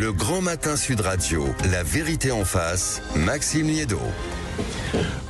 Le Grand Matin Sud Radio, la vérité en face, Maxime Liédot.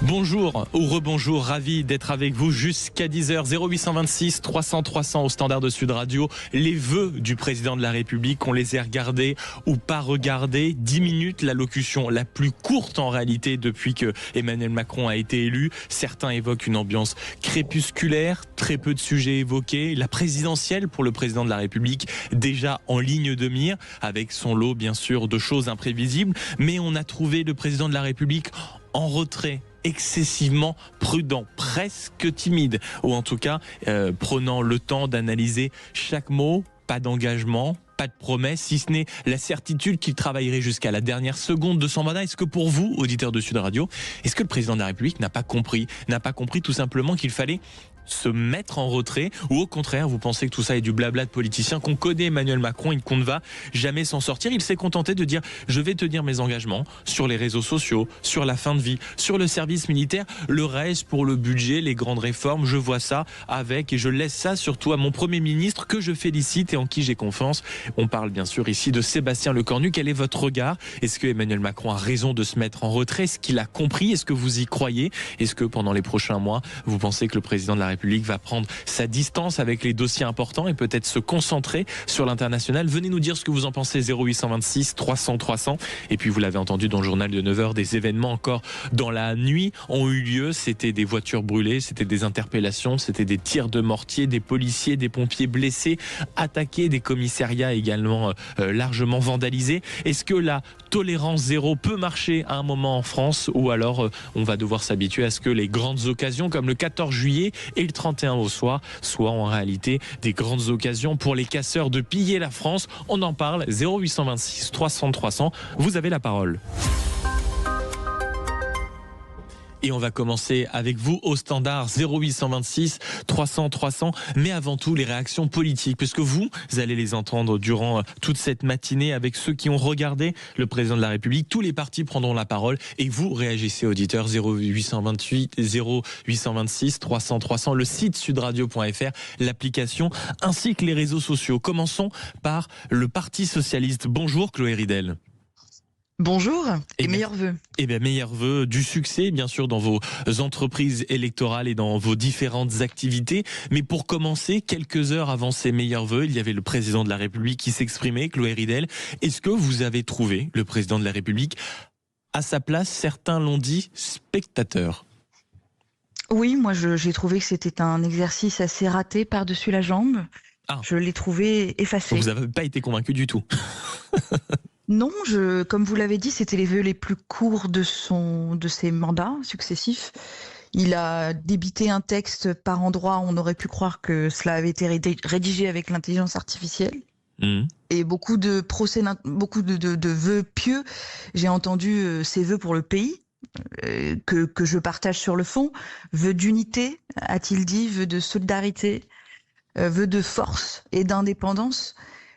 Bonjour ou rebonjour, ravi d'être avec vous jusqu'à 10h. 0826 300 300 au standard de Sud Radio. Les vœux du président de la République, on les a regardés ou pas regardés. 10 minutes, l'allocution la plus courte en réalité depuis que Emmanuel Macron a été élu. Certains évoquent une ambiance crépusculaire, très peu de sujets évoqués. La présidentielle pour le président de la République déjà en ligne de mire, avec son lot bien sûr de choses imprévisibles. Mais on a trouvé le président de la République en retrait, excessivement prudent, presque timide, ou en tout cas prenant le temps d'analyser chaque mot, pas d'engagement, pas de promesse, si ce n'est la certitude qu'il travaillerait jusqu'à la dernière seconde de son mandat. Est-ce que pour vous, auditeurs de Sud Radio, est-ce que le président de la République n'a pas compris tout simplement qu'il fallait se mettre en retrait, ou au contraire vous pensez que tout ça est du blabla de politicien, qu'on connaît Emmanuel Macron et qu'on ne va jamais s'en sortir? Il s'est contenté de dire je vais tenir mes engagements sur les réseaux sociaux, sur la fin de vie, sur le service militaire, le reste pour le budget, les grandes réformes, je vois ça avec, et je laisse ça surtout à mon Premier ministre que je félicite et en qui j'ai confiance. On parle bien sûr ici de Sébastien Lecornu. Quel est votre regard? Est-ce que Emmanuel Macron a raison de se mettre en retrait? Est-ce qu'il a compris? Est-ce que vous y croyez? Est-ce que pendant les prochains mois vous pensez que le président de la République va prendre sa distance avec les dossiers importants et peut-être se concentrer sur l'international? Venez nous dire ce que vous en pensez. 0826 300 300. Et puis vous l'avez entendu dans le journal de 9h, des événements encore dans la nuit ont eu lieu. C'était des voitures brûlées, c'était des interpellations, c'était des tirs de mortier, des policiers, des pompiers blessés, attaqués, des commissariats également largement vandalisés. Est-ce que la tolérance zéro peut marcher à un moment en France, ou alors on va devoir s'habituer à ce que les grandes occasions comme le 14 juillet et le 31 au soir soient en réalité des grandes occasions pour les casseurs de piller la France? On en parle. 0826 300 300. Vous avez la parole. Et on va commencer avec vous au standard 0826 300 300. Mais avant tout, les réactions politiques, puisque vous allez les entendre durant toute cette matinée avec ceux qui ont regardé le président de la République. Tous les partis prendront la parole et vous réagissez, auditeurs. 0826 300 300, le site sudradio.fr, l'application, ainsi que les réseaux sociaux. Commençons par le Parti socialiste. Bonjour Chloé Ridel. Bonjour et meilleurs vœux. Eh bien, meilleurs vœux, du succès bien sûr dans vos entreprises électorales et dans vos différentes activités. Mais pour commencer, quelques heures avant ces meilleurs vœux, il y avait le président de la République qui s'exprimait, Chloé Ridel. Est-ce que vous avez trouvé le président de la République à sa place? Certains l'ont dit spectateur. Oui, moi j'ai trouvé que c'était un exercice assez raté par-dessus la jambe. Je l'ai trouvé effacé. Donc vous n'avez pas été convaincu du tout? Non, comme vous l'avez dit, c'était les vœux les plus courts de ses mandats successifs. Il a débité un texte par endroits, on aurait pu croire que cela avait été rédigé avec l'intelligence artificielle. Et beaucoup de vœux pieux. J'ai entendu ses vœux pour le pays, que je partage sur le fond. Vœux d'unité, a-t-il dit, vœux de solidarité, vœux de force et d'indépendance.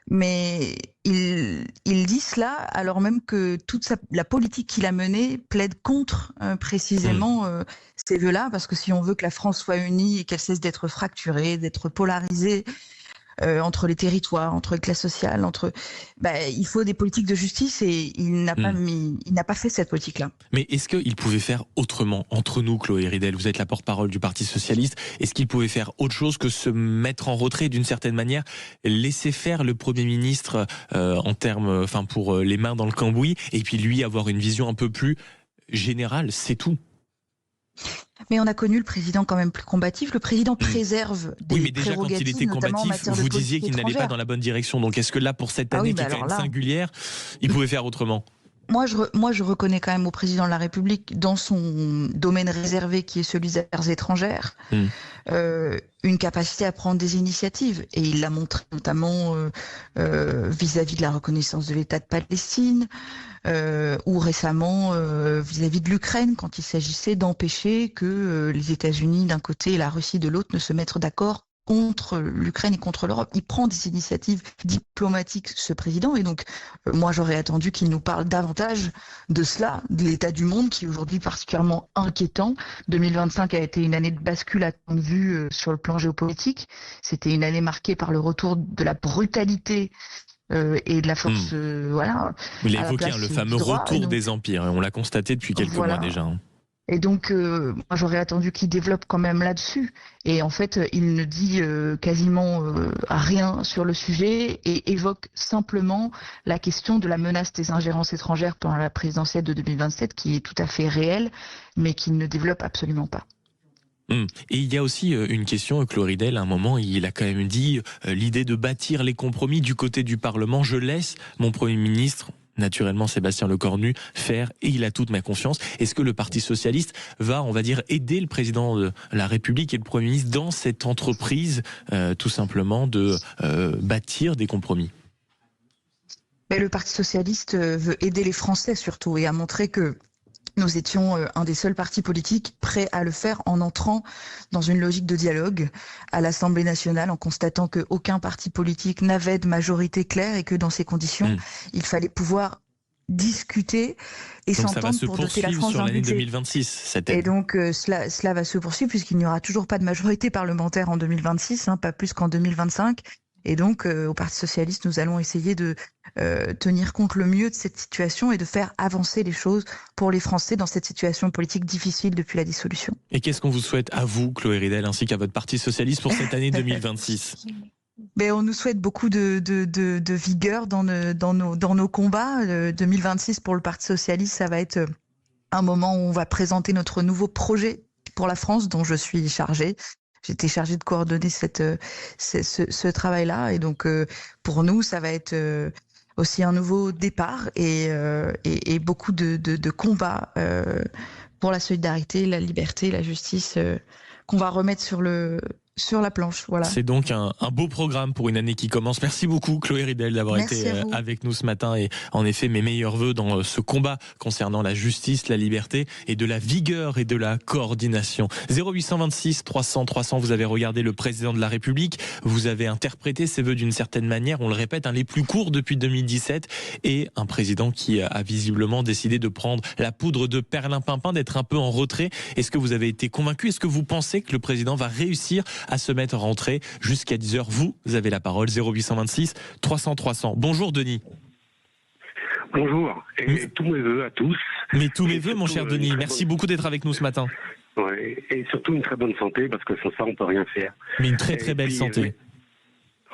Mais il dit cela alors même que toute la politique qu'il a menée plaide contre précisément ces vœux-là, parce que si on veut que la France soit unie et qu'elle cesse d'être fracturée, d'être polarisée entre les territoires, entre les classes sociales, il faut des politiques de justice, et il n'a pas fait cette politique-là. Mais est-ce qu'il pouvait faire autrement? Entre nous, Chloé Ridel, vous êtes la porte-parole du Parti socialiste. Est-ce qu'il pouvait faire autre chose que se mettre en retrait d'une certaine manière, laisser faire le Premier ministre pour les mains dans le cambouis, et puis lui avoir une vision un peu plus générale, c'est tout? Mais on a connu le président quand même plus combatif. Le président préserve des mais déjà quand il était combatif, vous disiez qu'il n'allait pas dans la bonne direction. Donc est-ce que là, pour cette année qui est quand même singulière, il pouvait faire autrement? Moi, je reconnais quand même au président de la République, dans son domaine réservé qui est celui des affaires étrangères, une capacité à prendre des initiatives. Et il l'a montré notamment vis-à-vis de la reconnaissance de l'État de Palestine, ou récemment vis-à-vis de l'Ukraine, quand il s'agissait d'empêcher que les États-Unis d'un côté et la Russie de l'autre ne se mettent d'accord contre l'Ukraine et contre l'Europe. Il prend des initiatives diplomatiques, ce président, et donc moi j'aurais attendu qu'il nous parle davantage de cela, de l'état du monde qui est aujourd'hui particulièrement inquiétant. 2025 a été une année de bascule à ton vue sur le plan géopolitique. C'était une année marquée par le retour de la brutalité et de la force, voilà. Il a à la évoqué place le du fameux droit. Et retour donc, des empires. On l'a constaté depuis quelques mois déjà. Hein. Et donc, moi, j'aurais attendu qu'il développe quand même là-dessus. Et en fait, il ne dit quasiment rien sur le sujet et évoque simplement la question de la menace des ingérences étrangères pendant la présidentielle de 2027, qui est tout à fait réelle, mais qu'il ne développe absolument pas. Et il y a aussi une question, Chloé Ridel, à un moment, il a quand même dit l'idée de bâtir les compromis du côté du Parlement, je laisse mon Premier ministre, naturellement Sébastien Lecornu, faire et il a toute ma confiance. Est-ce que le Parti Socialiste va, on va dire, aider le Président de la République et le Premier ministre dans cette entreprise, tout simplement, de bâtir des compromis ? Mais le Parti Socialiste veut aider les Français surtout et a montré que nous étions un des seuls partis politiques prêts à le faire en entrant dans une logique de dialogue à l'Assemblée nationale, en constatant qu'aucun parti politique n'avait de majorité claire et que dans ces conditions, il fallait pouvoir discuter et s'entendre pour doter la France sur d'un l'année budget. 2026, cette aide. Et donc cela va se poursuivre puisqu'il n'y aura toujours pas de majorité parlementaire en 2026, pas plus qu'en 2025. Et donc, au Parti Socialiste, nous allons essayer de tenir compte le mieux de cette situation et de faire avancer les choses pour les Français dans cette situation politique difficile depuis la dissolution. Et qu'est-ce qu'on vous souhaite à vous, Chloé Ridel, ainsi qu'à votre Parti Socialiste pour cette année 2026 ? On nous souhaite beaucoup de vigueur dans nos combats. 2026 pour le Parti Socialiste, ça va être un moment où on va présenter notre nouveau projet pour la France, dont je suis chargée. J'étais chargée de coordonner ce travail-là. Et donc, pour nous, ça va être aussi un nouveau départ et beaucoup de combats pour la solidarité, la liberté, la justice qu'on va remettre sur la planche. Voilà. C'est donc un beau programme pour une année qui commence. Merci beaucoup, Chloé Ridel, d'avoir été avec nous ce matin. Et en effet, mes meilleurs vœux dans ce combat concernant la justice, la liberté et de la vigueur et de la coordination. 0826 300 300, vous avez regardé le président de la République. Vous avez interprété ses vœux d'une certaine manière. On le répète, les plus courts depuis 2017. Et un président qui a visiblement décidé de prendre la poudre de perlimpinpin, d'être un peu en retrait. Est-ce que vous avez été convaincu? Est-ce que vous pensez que le président va réussir à se mettre en rentrée jusqu'à 10h? Vous avez la parole, 0826 300 300. Bonjour Denis. Bonjour, et tous mes vœux à tous. Mais tous mes vœux, mon cher Denis. Merci beaucoup d'être avec nous ce matin. Ouais, et surtout une très bonne santé, parce que sans ça, on peut rien faire. Mais une très très belle santé.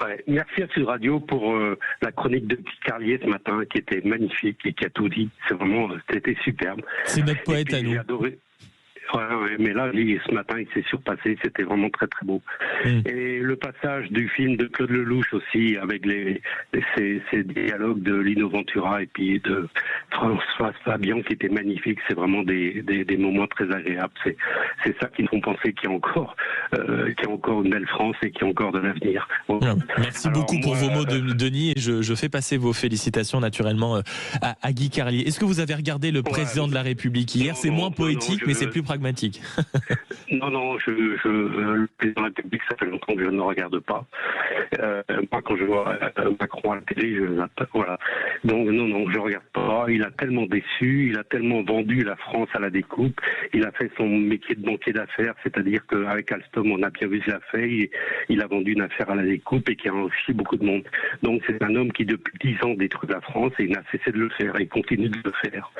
Ouais. Merci à Sud Radio pour la chronique de Carlier ce matin, qui était magnifique et qui a tout dit. C'était superbe. C'est notre poète à nous. J'ai adoré. Ouais, mais là, ce matin, il s'est surpassé. C'était vraiment très, très beau. Et le passage du film de Claude Lelouch aussi, avec ces dialogues de Lino Ventura et puis de François Fabian, qui étaient magnifiques. C'est vraiment des moments très agréables. C'est ça qui nous font penser qu'il y a encore une belle France et qu'il y a encore de l'avenir. Bon. Merci beaucoup pour vos mots, Denis. Et je fais passer vos félicitations naturellement à Guy Carlier. Est-ce que vous avez regardé le président de la République hier? C'est moins poétique, mais c'est plus pragmatique. Non, le président de la République, ça fait longtemps que je ne le regarde pas. Moi, quand je vois Macron à la télé, voilà. Donc, non, je ne regarde pas. Il a tellement déçu, il a tellement vendu la France à la découpe. Il a fait son métier de banquier d'affaires, c'est-à-dire qu'avec Alstom, on a bien vu ce qu'il a fait. Il a vendu une affaire à la découpe et qui a aussi beaucoup de monde. Donc, c'est un homme qui, depuis 10 ans, détruit la France et il n'a cessé de le faire et il continue de le faire.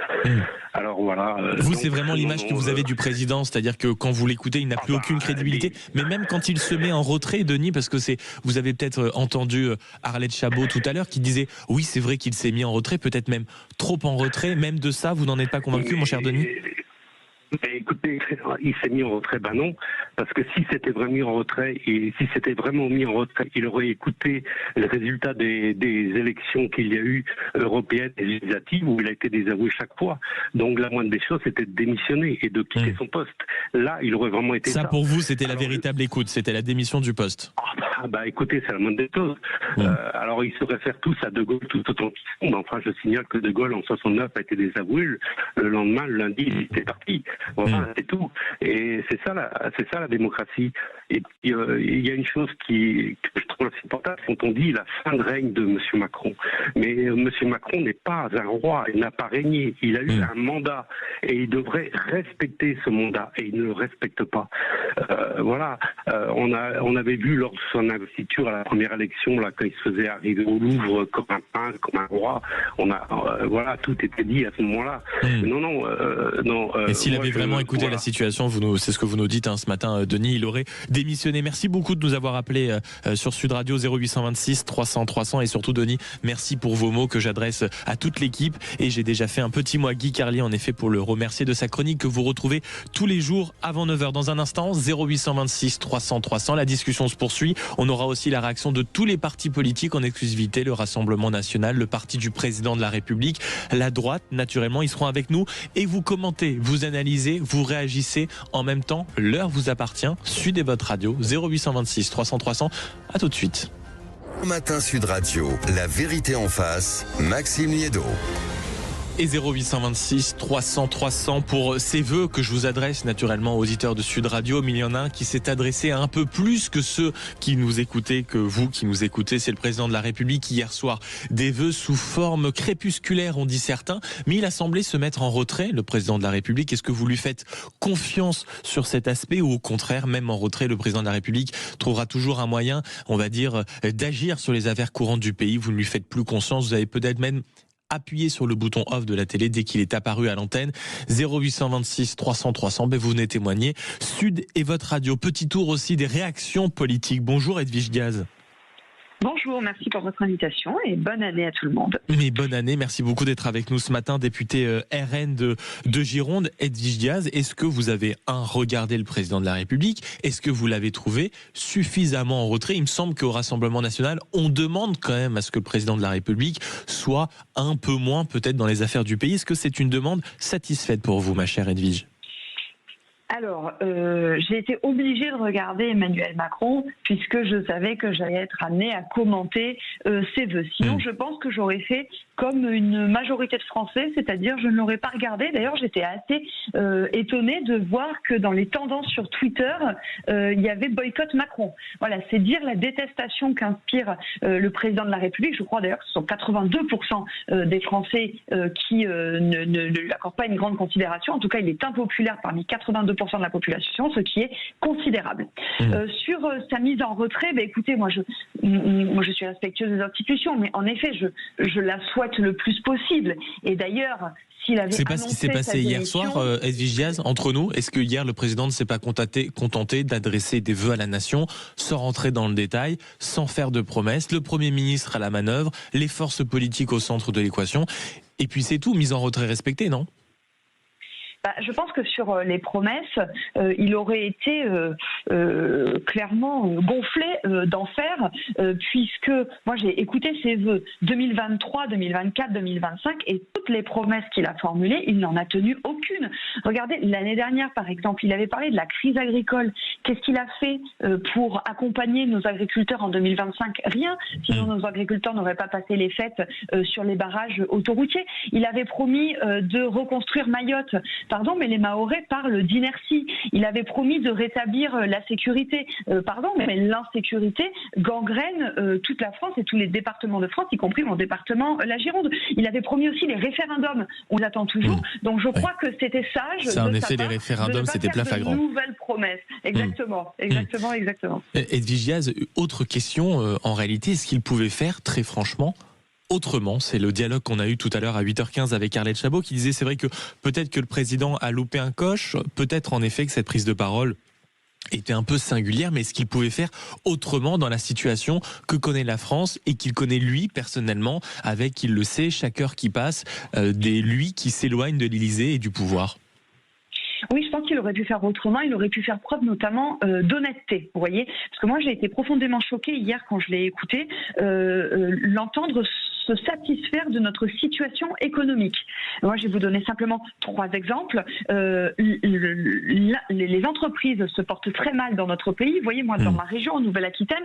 Alors, voilà. Vous, c'est vraiment l'image que vous avez du président, c'est-à-dire que quand vous l'écoutez, il n'a plus aucune crédibilité, mais même quand il se met en retrait, Denis, parce que vous avez peut-être entendu Arlette Chabot tout à l'heure qui disait oui, c'est vrai qu'il s'est mis en retrait, peut-être même trop en retrait, même de ça, vous n'en êtes pas convaincu, mon cher Denis? Mais écoutez, il s'est mis en retrait, non, parce que si c'était vraiment mis en retrait, il aurait écouté les résultats des élections qu'il y a eu européennes et législatives où il a été désavoué chaque fois. Donc la moindre des choses, c'était de démissionner et de quitter son poste. Là, il aurait vraiment été ça. Pour vous, c'était la véritable écoute, c'était la démission du poste. Écoutez, c'est la moindre des choses. Alors, ils se réfèrent tous à De Gaulle tout autant qu'ils sont. Mais enfin, je signale que De Gaulle, en 69, a été désavoué. Le lendemain, le lundi, il était parti. Voilà, c'est tout. Et c'est ça la démocratie. Et puis, il y a une chose que je trouve insupportable, quand on dit la fin de règne de M. Macron. Mais M. Macron n'est pas un roi, il n'a pas régné, il a eu un mandat et il devrait respecter ce mandat et il ne le respecte pas. On avait vu lors de son investiture à la première élection, là, quand il se faisait arriver au Louvre comme un prince, comme un roi, tout était dit à ce moment-là. Et s'il avait vraiment écouté la situation, c'est ce que vous nous dites ce matin, Denis, il aurait démissionné. Merci beaucoup de nous avoir appelé sur Sud Radio 0826 300 300 et surtout Denis, merci pour vos mots que j'adresse à toute l'équipe et j'ai déjà fait un petit mot à Guy Carlier en effet pour le remercier de sa chronique que vous retrouvez tous les jours avant 9h. Dans un instant, 0826 300 300, la discussion se poursuit. On aura aussi la réaction de tous les partis politiques en exclusivité, le Rassemblement National, le parti du président de la République, la droite, naturellement, ils seront avec nous et vous commentez, vous analysez, vous réagissez en même temps. L'heure vous appartient. Sud est votre radio, 0826 300 300. À tout de suite. Matin Sud Radio, la vérité en face, Maxime Liédo. Et 0826 300 300 pour ces vœux que je vous adresse naturellement aux auditeurs de Sud Radio. Mais il y en a un qui s'est adressé à un peu plus que ceux qui nous écoutaient, que vous qui nous écoutez. C'est le président de la République hier soir. Des vœux sous forme crépusculaire, ont dit certains. Mais il a semblé se mettre en retrait, le président de la République. Est-ce que vous lui faites confiance sur cet aspect ou au contraire, même en retrait, le président de la République trouvera toujours un moyen, on va dire, d'agir sur les affaires courantes du pays? Vous ne lui faites plus confiance. Vous avez peut-être même appuyez sur le bouton off de la télé dès qu'il est apparu à l'antenne. 0826 300 300, vous venez témoigner. Sud est votre radio. Petit tour aussi des réactions politiques. Bonjour Edwige Diaz. Bonjour, merci pour votre invitation et bonne année à tout le monde. Mais bonne année, merci beaucoup d'être avec nous ce matin, député RN de Gironde. Edwige Diaz, est-ce que vous avez regardé le président de la République? Est-ce que vous l'avez trouvé suffisamment en retrait? Il me semble qu'au Rassemblement National, on demande quand même à ce que le président de la République soit un peu moins peut-être dans les affaires du pays. Est-ce que c'est une demande satisfaite pour vous, ma chère Edwige? Alors, j'ai été obligée de regarder Emmanuel Macron puisque je savais que j'allais être amenée à commenter ses vœux. Sinon, je pense que j'aurais fait comme une majorité de Français, c'est-à-dire je ne l'aurais pas regardé. D'ailleurs, j'étais assez étonnée de voir que dans les tendances sur Twitter, il y avait boycott Macron. Voilà, c'est dire la détestation qu'inspire le président de la République. Je crois d'ailleurs que ce sont 82% des Français qui ne lui accordent pas une grande considération. En tout cas, il est impopulaire parmi 82% de la population, ce qui est considérable. Sur sa mise en retrait, écoutez, moi je suis respectueuse des institutions, mais en effet, je la souhaite le plus possible. Et d'ailleurs, s'il avait c'est pas ce qui s'est passé hier soir, Edwige Diaz, entre nous. Est-ce que hier, le président ne s'est pas contenté d'adresser des vœux à la nation, sans rentrer dans le détail, sans faire de promesses, le Premier ministre à la manœuvre, les forces politiques au centre de l'équation, et puis c'est tout, mise en retrait respectée, non ? Je pense que sur les promesses, il aurait été clairement gonflé d'enfer, puisque moi j'ai écouté ses vœux 2023, 2024, 2025, et toutes les promesses qu'il a formulées, il n'en a tenu aucune. Regardez, l'année dernière par exemple, il avait parlé de la crise agricole. Qu'est-ce qu'il a fait pour accompagner nos agriculteurs en 2025? Rien, sinon nos agriculteurs n'auraient pas passé les fêtes sur les barrages autoroutiers. Il avait promis de reconstruire Mayotte. Pardon, mais les Mahorais parlent d'inertie. Il avait promis de rétablir la sécurité. Pardon, mais l'insécurité gangrène toute la France et tous les départements de France, y compris mon département, la Gironde. Il avait promis aussi les référendums. On les attend toujours. Donc je crois que c'était sage. Ça, en effet, les référendums, c'était plein flagrant. Nouvelles promesses. Exactement. Edwige Diaz, autre question, en réalité, est-ce qu'il pouvait faire, très franchement, autrement? C'est le dialogue qu'on a eu tout à l'heure à 8h15 avec Arlette Chabot qui disait c'est vrai que peut-être que le président a loupé un coche, peut-être en effet que cette prise de parole était un peu singulière, mais est-ce qu'il pouvait faire autrement dans la situation que connaît la France et qu'il connaît lui personnellement, avec, il le sait, chaque heure qui passe, lui qui s'éloigne de l'Élysée et du pouvoir? Oui, je pense qu'il aurait pu faire autrement. Il aurait pu faire preuve notamment d'honnêteté, vous voyez. Parce que moi, j'ai été profondément choquée hier quand je l'ai écouté, l'entendre se satisfaire de notre situation économique. Moi, je vais vous donner simplement 3 exemples. Les entreprises se portent très mal dans notre pays. Vous voyez, moi, dans ma région, en Nouvelle-Aquitaine,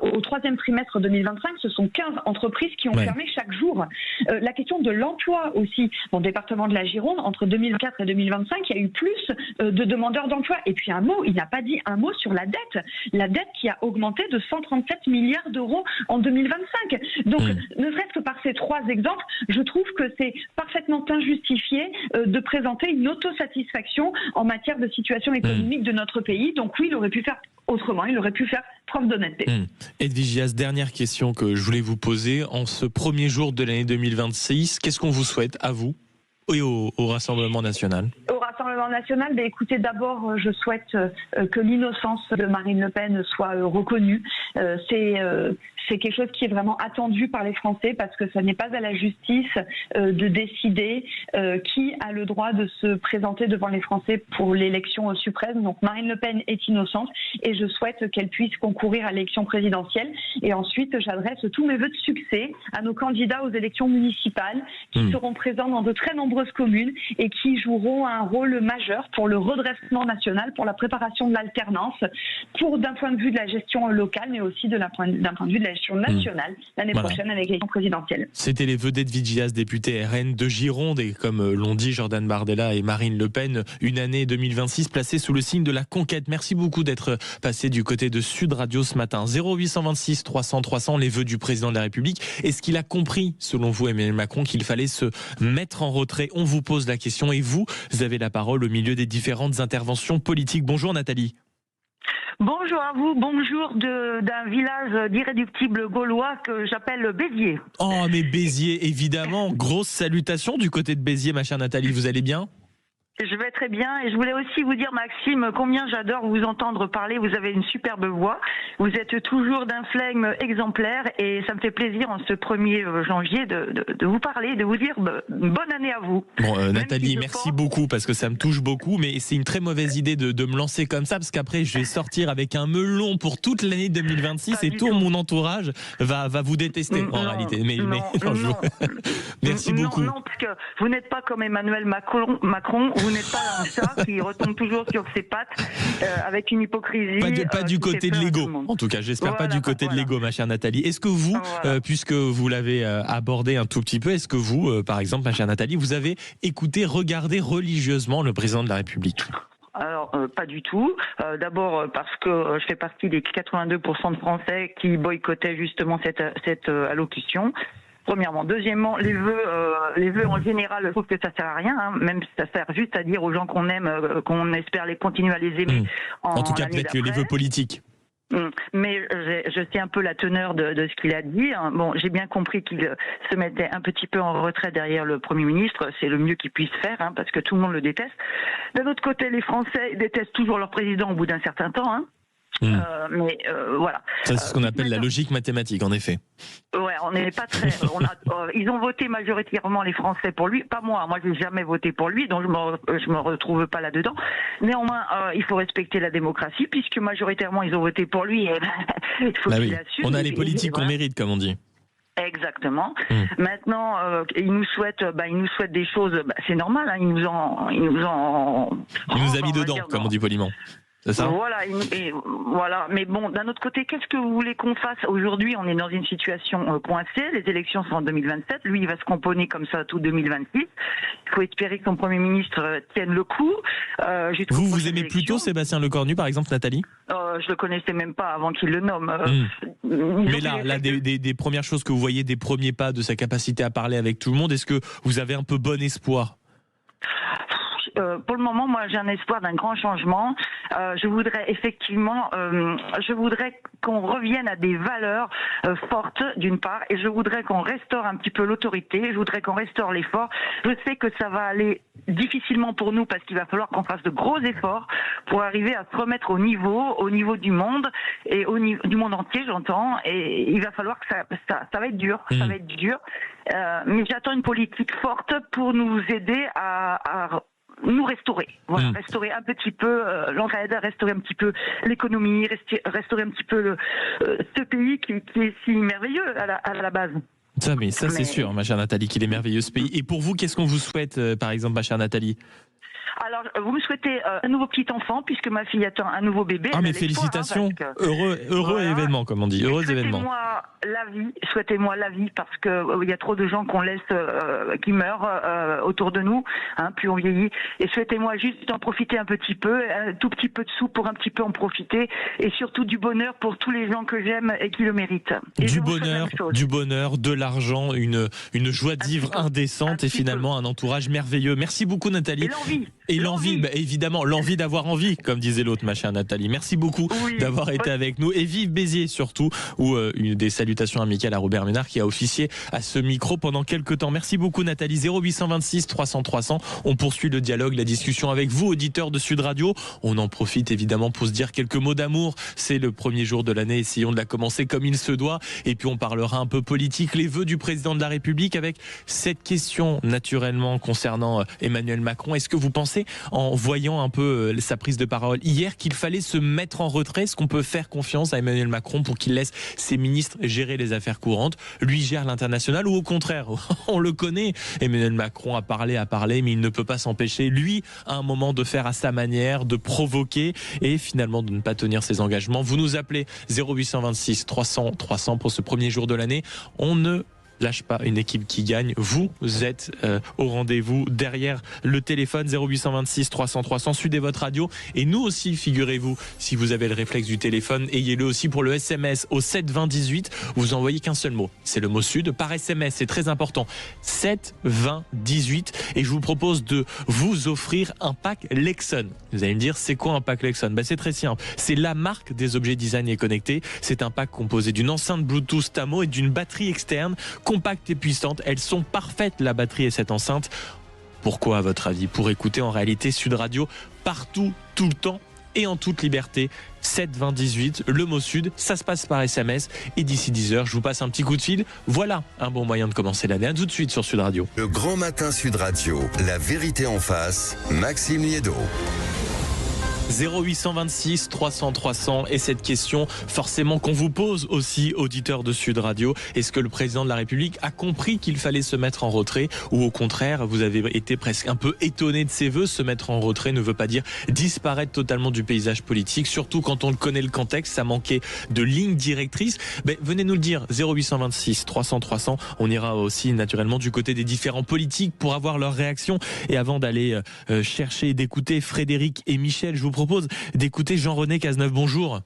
au 3e trimestre 2025, ce sont 15 entreprises qui ont fermé chaque jour. La question de l'emploi aussi. Dans le département de la Gironde, entre 2004 et 2025, il y a eu plus de demandeurs d'emploi. Et puis il n'a pas dit un mot sur la dette. La dette qui a augmenté de 137 milliards d'euros en 2025. Donc, ne serait-ce que par ces 3 exemples, je trouve que c'est parfaitement injustifié de présenter une autosatisfaction en matière de situation économique de notre pays. Donc oui, il aurait pu faire autrement, il aurait pu faire preuve d'honnêteté. Edwige Giaz, dernière question que je voulais vous poser. En ce premier jour de l'année 2026, qu'est-ce qu'on vous souhaite à vous et au Rassemblement national? Au Rassemblement national, écoutez, d'abord, je souhaite que l'innocence de Marine Le Pen soit reconnue. C'est quelque chose qui est vraiment attendu par les Français parce que ce n'est pas à la justice de décider qui a le droit de se présenter devant les Français pour l'élection suprême. Donc Marine Le Pen est innocente et je souhaite qu'elle puisse concourir à l'élection présidentielle. Et ensuite, j'adresse tous mes vœux de succès à nos candidats aux élections municipales qui seront présents dans de très nombreuses communes et qui joueront un rôle majeur pour le redressement national, pour la préparation de l'alternance, d'un point de vue de la gestion locale, mais aussi d'un point de vue de la gestion nationale l'année prochaine avec l'élection présidentielle. C'était les vœux d'Edwige Giaz, députée RN de Gironde, et comme l'ont dit Jordan Bardella et Marine Le Pen, une année 2026 placée sous le signe de la conquête. Merci beaucoup d'être passé du côté de Sud Radio ce matin. 0826 300 300, les vœux du président de la République. Est-ce qu'il a compris, selon vous, Emmanuel Macron, qu'il fallait se mettre en retrait? On vous pose la question et vous avez la parole au milieu des différentes interventions politiques. Bonjour Nathalie. Bonjour à vous, bonjour d'un village d'irréductibles gaulois que j'appelle Béziers. Oh mais Béziers, évidemment, grosse salutation du côté de Béziers, ma chère Nathalie, vous allez bien ? Je vais très bien et je voulais aussi vous dire, Maxime, combien j'adore vous entendre parler. Vous avez une superbe voix. Vous êtes toujours d'un flegme exemplaire et ça me fait plaisir en ce 1er janvier de vous parler, de vous dire bonne année à vous. Bon, Nathalie, merci beaucoup parce que ça me touche beaucoup, mais c'est une très mauvaise idée de me lancer comme ça parce qu'après je vais sortir avec un melon pour toute l'année 2026 et tout mon entourage va vous détester en réalité. Merci beaucoup. Non, parce que vous n'êtes pas comme Emmanuel Macron. Vous n'êtes pas un chat qui retombe toujours sur ses pattes avec une hypocrisie. Pas du côté de l'ego. En tout cas, j'espère pas du côté de l'ego, ma chère Nathalie. Est-ce que vous, puisque vous l'avez abordé un tout petit peu, est-ce que vous, par exemple, ma chère Nathalie, vous avez écouté, regardé religieusement le président de la République ? Alors, pas du tout. D'abord parce que je fais partie des 82% de Français qui boycottaient justement cette allocution. Premièrement. Deuxièmement, les vœux en général, je trouve que ça sert à rien, hein. Même ça sert juste à dire aux gens qu'on aime, qu'on espère continuer à les aimer. En tout cas, peut-être que les vœux politiques. Mais je sais un peu la teneur de ce qu'il a dit. Bon, j'ai bien compris qu'il se mettait un petit peu en retrait derrière le Premier ministre. C'est le mieux qu'il puisse faire, hein, parce que tout le monde le déteste. D'un autre côté, les Français détestent toujours leur président au bout d'un certain temps, hein. Voilà. Ça, c'est ce qu'on appelle la logique mathématique, en effet. Ouais, on n'est pas très. Ils ont voté majoritairement les Français pour lui, pas moi. Moi, j'ai jamais voté pour lui, donc je me retrouve pas là-dedans. Néanmoins, il faut respecter la démocratie, puisque majoritairement ils ont voté pour lui. Et il faut qu'il assume. On a les politiques qu'on mérite, comme on dit. Exactement. Maintenant, il nous souhaite des choses. C'est normal. Hein, il nous a mis dedans, comme on dit poliment. C'est ça ? Voilà, mais bon, d'un autre côté, qu'est-ce que vous voulez qu'on fasse ? Aujourd'hui, on est dans une situation coincée, les élections sont en 2027, lui, il va se composer comme ça tout 2026. Il faut espérer que son Premier ministre tienne le coup. Vous aimez plutôt Sébastien Lecornu, par exemple, Nathalie ? Je le connaissais même pas avant qu'il le nomme. Mais là des premières choses que vous voyez, des premiers pas de sa capacité à parler avec tout le monde, est-ce que vous avez un peu bon espoir ? Pour le moment, moi, j'ai un espoir d'un grand changement. Je voudrais effectivement, qu'on revienne à des valeurs fortes, d'une part, et je voudrais qu'on restaure un petit peu l'autorité. Je voudrais qu'on restaure l'effort. Je sais que ça va aller difficilement pour nous parce qu'il va falloir qu'on fasse de gros efforts pour arriver à se remettre au niveau du monde et du monde entier, j'entends. Et il va falloir que ça va être dur. Ça va être dur. Mais j'attends une politique forte pour nous aider à nous restaurer, restaurer un petit peu l'entraide, restaurer un petit peu l'économie, restaurer un petit peu ce pays qui est si merveilleux à la base. Mais c'est sûr, ma chère Nathalie, qu'il est merveilleux ce pays. Et pour vous, qu'est-ce qu'on vous souhaite, par exemple, ma chère Nathalie ? Alors, vous me souhaitez un nouveau petit enfant, puisque ma fille attend un nouveau bébé. Ah, mais félicitations, heureux voilà. Événement, comme on dit, heureux événement. Souhaitez-moi la vie, parce que il y a trop de gens qu'on laisse, qui meurent autour de nous, plus on vieillit. Et souhaitez-moi juste d'en profiter un petit peu, un tout petit peu de sous pour un petit peu en profiter, et surtout du bonheur pour tous les gens que j'aime et qui le méritent. Et du bonheur, de l'argent, une joie de vivre indécente et finalement un entourage merveilleux. Merci beaucoup, Nathalie. Et l'envie, évidemment, l'envie d'avoir envie, comme disait l'autre, ma chère Nathalie. Merci beaucoup d'avoir été avec nous. Et vive Béziers surtout, ou des salutations amicales à Robert Ménard qui a officié à ce micro pendant quelques temps. Merci beaucoup Nathalie. 0826 300 300. On poursuit le dialogue, la discussion avec vous, auditeurs de Sud Radio. On en profite évidemment pour se dire quelques mots d'amour. C'est le premier jour de l'année. Essayons de la commencer comme il se doit. Et puis on parlera un peu politique, les vœux du président de la République avec cette question naturellement concernant Emmanuel Macron. Est-ce que vous pensez, en voyant un peu sa prise de parole hier, qu'il fallait se mettre en retrait? Est-ce qu'on peut faire confiance à Emmanuel Macron pour qu'il laisse ses ministres gérer les affaires courantes, lui gère l'international, ou au contraire, on le connaît, Emmanuel Macron a parlé, mais il ne peut pas s'empêcher, lui, à un moment, de faire à sa manière, de provoquer et finalement de ne pas tenir ses engagements. Vous nous appelez 0826 300 300 pour ce premier jour de l'année. On ne lâche pas une équipe qui gagne. Vous êtes au rendez-vous derrière le téléphone 0826 300 300. Sudez votre radio. Et nous aussi, figurez-vous, si vous avez le réflexe du téléphone, ayez-le aussi pour le SMS au 7 20 18. Vous envoyez qu'un seul mot. C'est le mot Sud par SMS. C'est très important. 7 20 18. Et je vous propose de vous offrir un pack Lexon. Vous allez me dire, c'est quoi un pack Lexon? C'est très simple. C'est la marque des objets design et connectés. C'est un pack composé d'une enceinte Bluetooth Tamo et d'une batterie externe compacte et puissante. Elles sont parfaites, la batterie et cette enceinte. Pourquoi, à votre avis? Pour écouter en réalité Sud Radio partout, tout le temps et en toute liberté. 7 20 18, le mot Sud, ça se passe par SMS. Et d'ici 10h, je vous passe un petit coup de fil. Voilà un bon moyen de commencer l'année. À tout de suite sur Sud Radio. Le Grand Matin Sud Radio, la vérité en face, Maxime Liédot. 0826 300 300 et cette question forcément qu'on vous pose aussi, auditeurs de Sud Radio. Est-ce que le président de la République a compris qu'il fallait se mettre en retrait, ou au contraire vous avez été presque un peu étonné de ses vœux? Se mettre en retrait ne veut pas dire disparaître totalement du paysage politique, surtout quand on connaît le contexte. Ça manquait de ligne directrice. Venez nous le dire, 0826 300 300. On ira aussi naturellement du côté des différents politiques pour avoir leur réaction. Et avant d'aller chercher et d'écouter Frédéric et Michel, je vous propose d'écouter Jean-René Cazeneuve. Bonjour.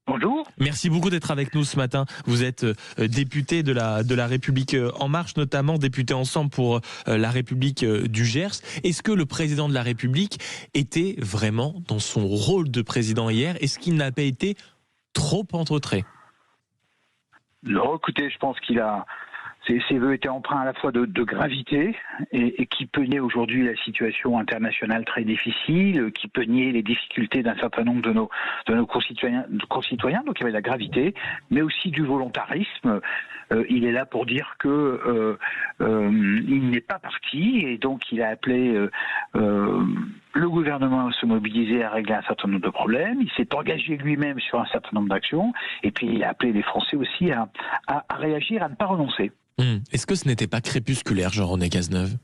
Bonjour. Merci beaucoup d'être avec nous ce matin. Vous êtes député de la République En Marche, notamment député ensemble pour la République du Gers. Est-ce que le président de la République était vraiment dans son rôle de président hier? Est-ce qu'il n'a pas été trop en retrait? Non, écoutez, je pense qu'il a... Ses vœux étaient empreints à la fois de gravité et qui peignaient aujourd'hui la situation internationale très difficile, qui peignaient les difficultés d'un certain nombre de nos concitoyens. Donc il y avait de la gravité, mais aussi du volontarisme. Il est là pour dire que il n'est pas parti, et donc il a appelé le gouvernement à se mobiliser, à régler un certain nombre de problèmes. Il s'est engagé lui-même sur un certain nombre d'actions, et puis il a appelé les Français aussi à réagir, à ne pas renoncer. Est-ce que ce n'était pas crépusculaire, Jean-René Cazeneuve?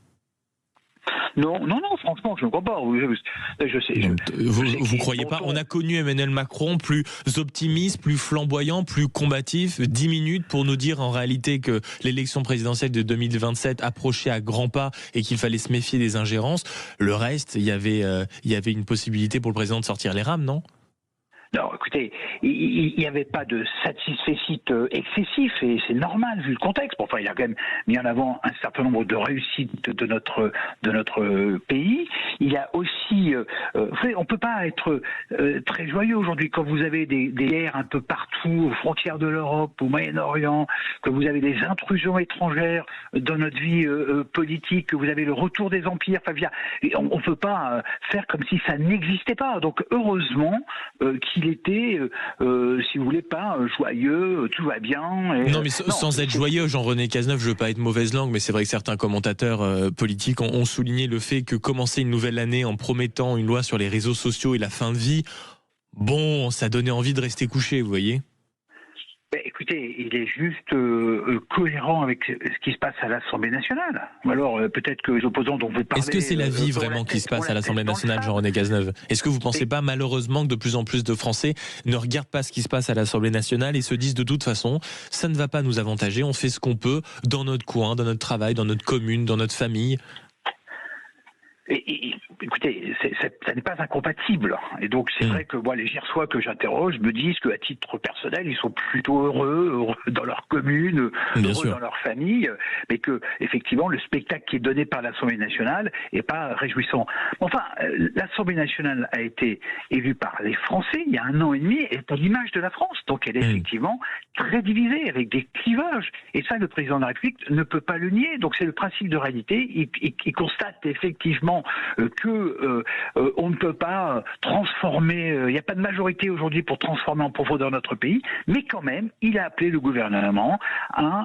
Non, franchement, je ne crois pas. Vous croyez pas? On a connu Emmanuel Macron plus optimiste, plus flamboyant, plus combatif. 10 minutes pour nous dire en réalité que l'élection présidentielle de 2027 approchait à grands pas et qu'il fallait se méfier des ingérences. Le reste, il y avait une possibilité pour le président de sortir les rames, non? Non, écoutez, il n'y avait pas de satisfecit excessif, et c'est normal vu le contexte. Enfin, il a quand même mis en avant un certain nombre de réussites de notre pays. Il a aussi, vous savez, on peut pas être très joyeux aujourd'hui quand vous avez des guerres un peu partout, aux frontières de l'Europe, au Moyen-Orient, que vous avez des intrusions étrangères dans notre vie politique, que vous avez le retour des empires. Enfin, on peut pas faire comme si ça n'existait pas. Donc, heureusement qu'il était, si vous voulez, pas joyeux, tout va bien. Non, mais sans être joyeux, Jean-René Cazeneuve, je veux pas être mauvaise langue, mais c'est vrai que certains commentateurs politiques ont souligné le fait que commencer une nouvelle année en promettant une loi sur les réseaux sociaux et la fin de vie, bon, ça donnait envie de rester couché, vous voyez. Écoutez, il est juste cohérent avec ce qui se passe à l'Assemblée nationale. Ou alors peut-être que les opposants dont vous parlez... Est-ce que c'est la vie vraiment qui se passe à l'Assemblée nationale, Jean-René Cazeneuve? Est-ce que vous ne pensez pas malheureusement que de plus en plus de Français ne regardent pas ce qui se passe à l'Assemblée nationale et se disent de toute façon, ça ne va pas nous avantager, on fait ce qu'on peut dans notre coin, dans notre travail, dans notre commune, dans notre famille? Écoutez, ça n'est pas incompatible. Et donc, c'est vrai que moi, les Gersois que j'interroge me disent qu'à titre personnel, ils sont plutôt heureux dans leur commune, heureux dans leur famille, mais que, effectivement, le spectacle qui est donné par l'Assemblée nationale n'est pas réjouissant. Enfin, l'Assemblée nationale a été élue par les Français il y a 1 an et demi, et est à l'image de la France. Donc, elle est effectivement très divisée, avec des clivages. Et ça, le président de la République ne peut pas le nier. Donc, c'est le principe de réalité. Il constate effectivement on ne peut pas transformer, il n'y a pas de majorité aujourd'hui pour transformer en profondeur notre pays, mais quand même, il a appelé le gouvernement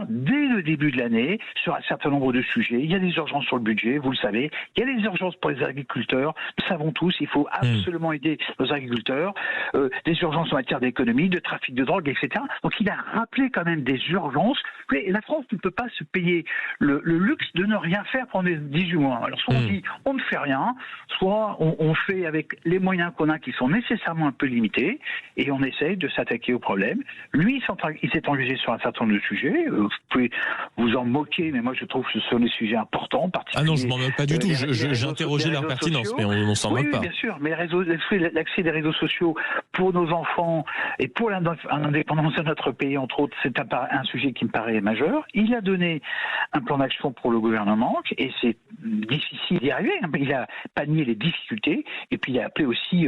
dès le début de l'année, sur un certain nombre de sujets. Il y a des urgences sur le budget, vous le savez, il y a des urgences pour les agriculteurs, nous savons tous, il faut absolument aider nos agriculteurs, des urgences en matière d'économie, de trafic de drogue, etc. Donc il a rappelé quand même des urgences. Mais la France ne peut pas se payer le luxe de ne rien faire pendant les 18 mois. Alors soit on dit on ne fait rien, soit on fait avec les moyens qu'on a qui sont nécessairement un peu limités et on essaye de s'attaquer au problème. Lui, il s'est engagé sur un certain nombre de sujets. Vous pouvez vous en moquer, mais moi je trouve que ce sont des sujets importants. Ah non, je m'en moque pas du tout. J'ai interrogé leur pertinence, mais on s'en moque pas. Oui, bien sûr. Mais l'accès des réseaux sociaux pour nos enfants et pour l'indépendance de notre pays, entre autres, c'est un sujet qui me paraît majeur. Il a donné un plan d'action pour le gouvernement et c'est difficile d'y arriver. Il a pas nié les difficultés et puis il a appelé aussi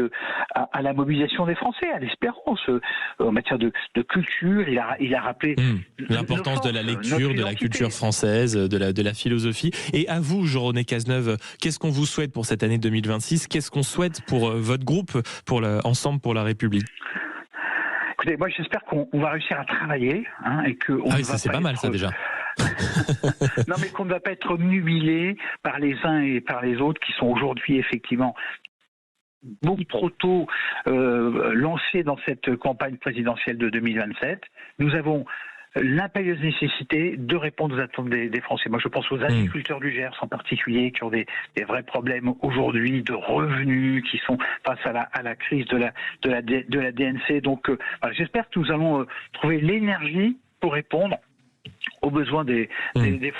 à la mobilisation des Français, à l'espérance en matière de culture. Il a rappelé l'importance de la lecture, de la culture française, de la philosophie. Et à vous, Jean-René Cazeneuve, qu'est-ce qu'on vous souhaite pour cette année 2026? Qu'est-ce qu'on souhaite pour votre groupe, Ensemble pour la République? Écoutez, moi j'espère qu'on va réussir à travailler et que c'est pas mal ça déjà. Non, mais qu'on ne va pas être nubilé par les uns et par les autres qui sont aujourd'hui effectivement beaucoup trop tôt lancés dans cette campagne présidentielle de 2027. Nous avons l'impérieuse nécessité de répondre aux attentes des Français. Moi, je pense aux agriculteurs du Gers en particulier, qui ont des vrais problèmes aujourd'hui de revenus, qui sont face à la crise de la DNC. Donc, j'espère que nous allons trouver l'énergie pour répondre aux besoins des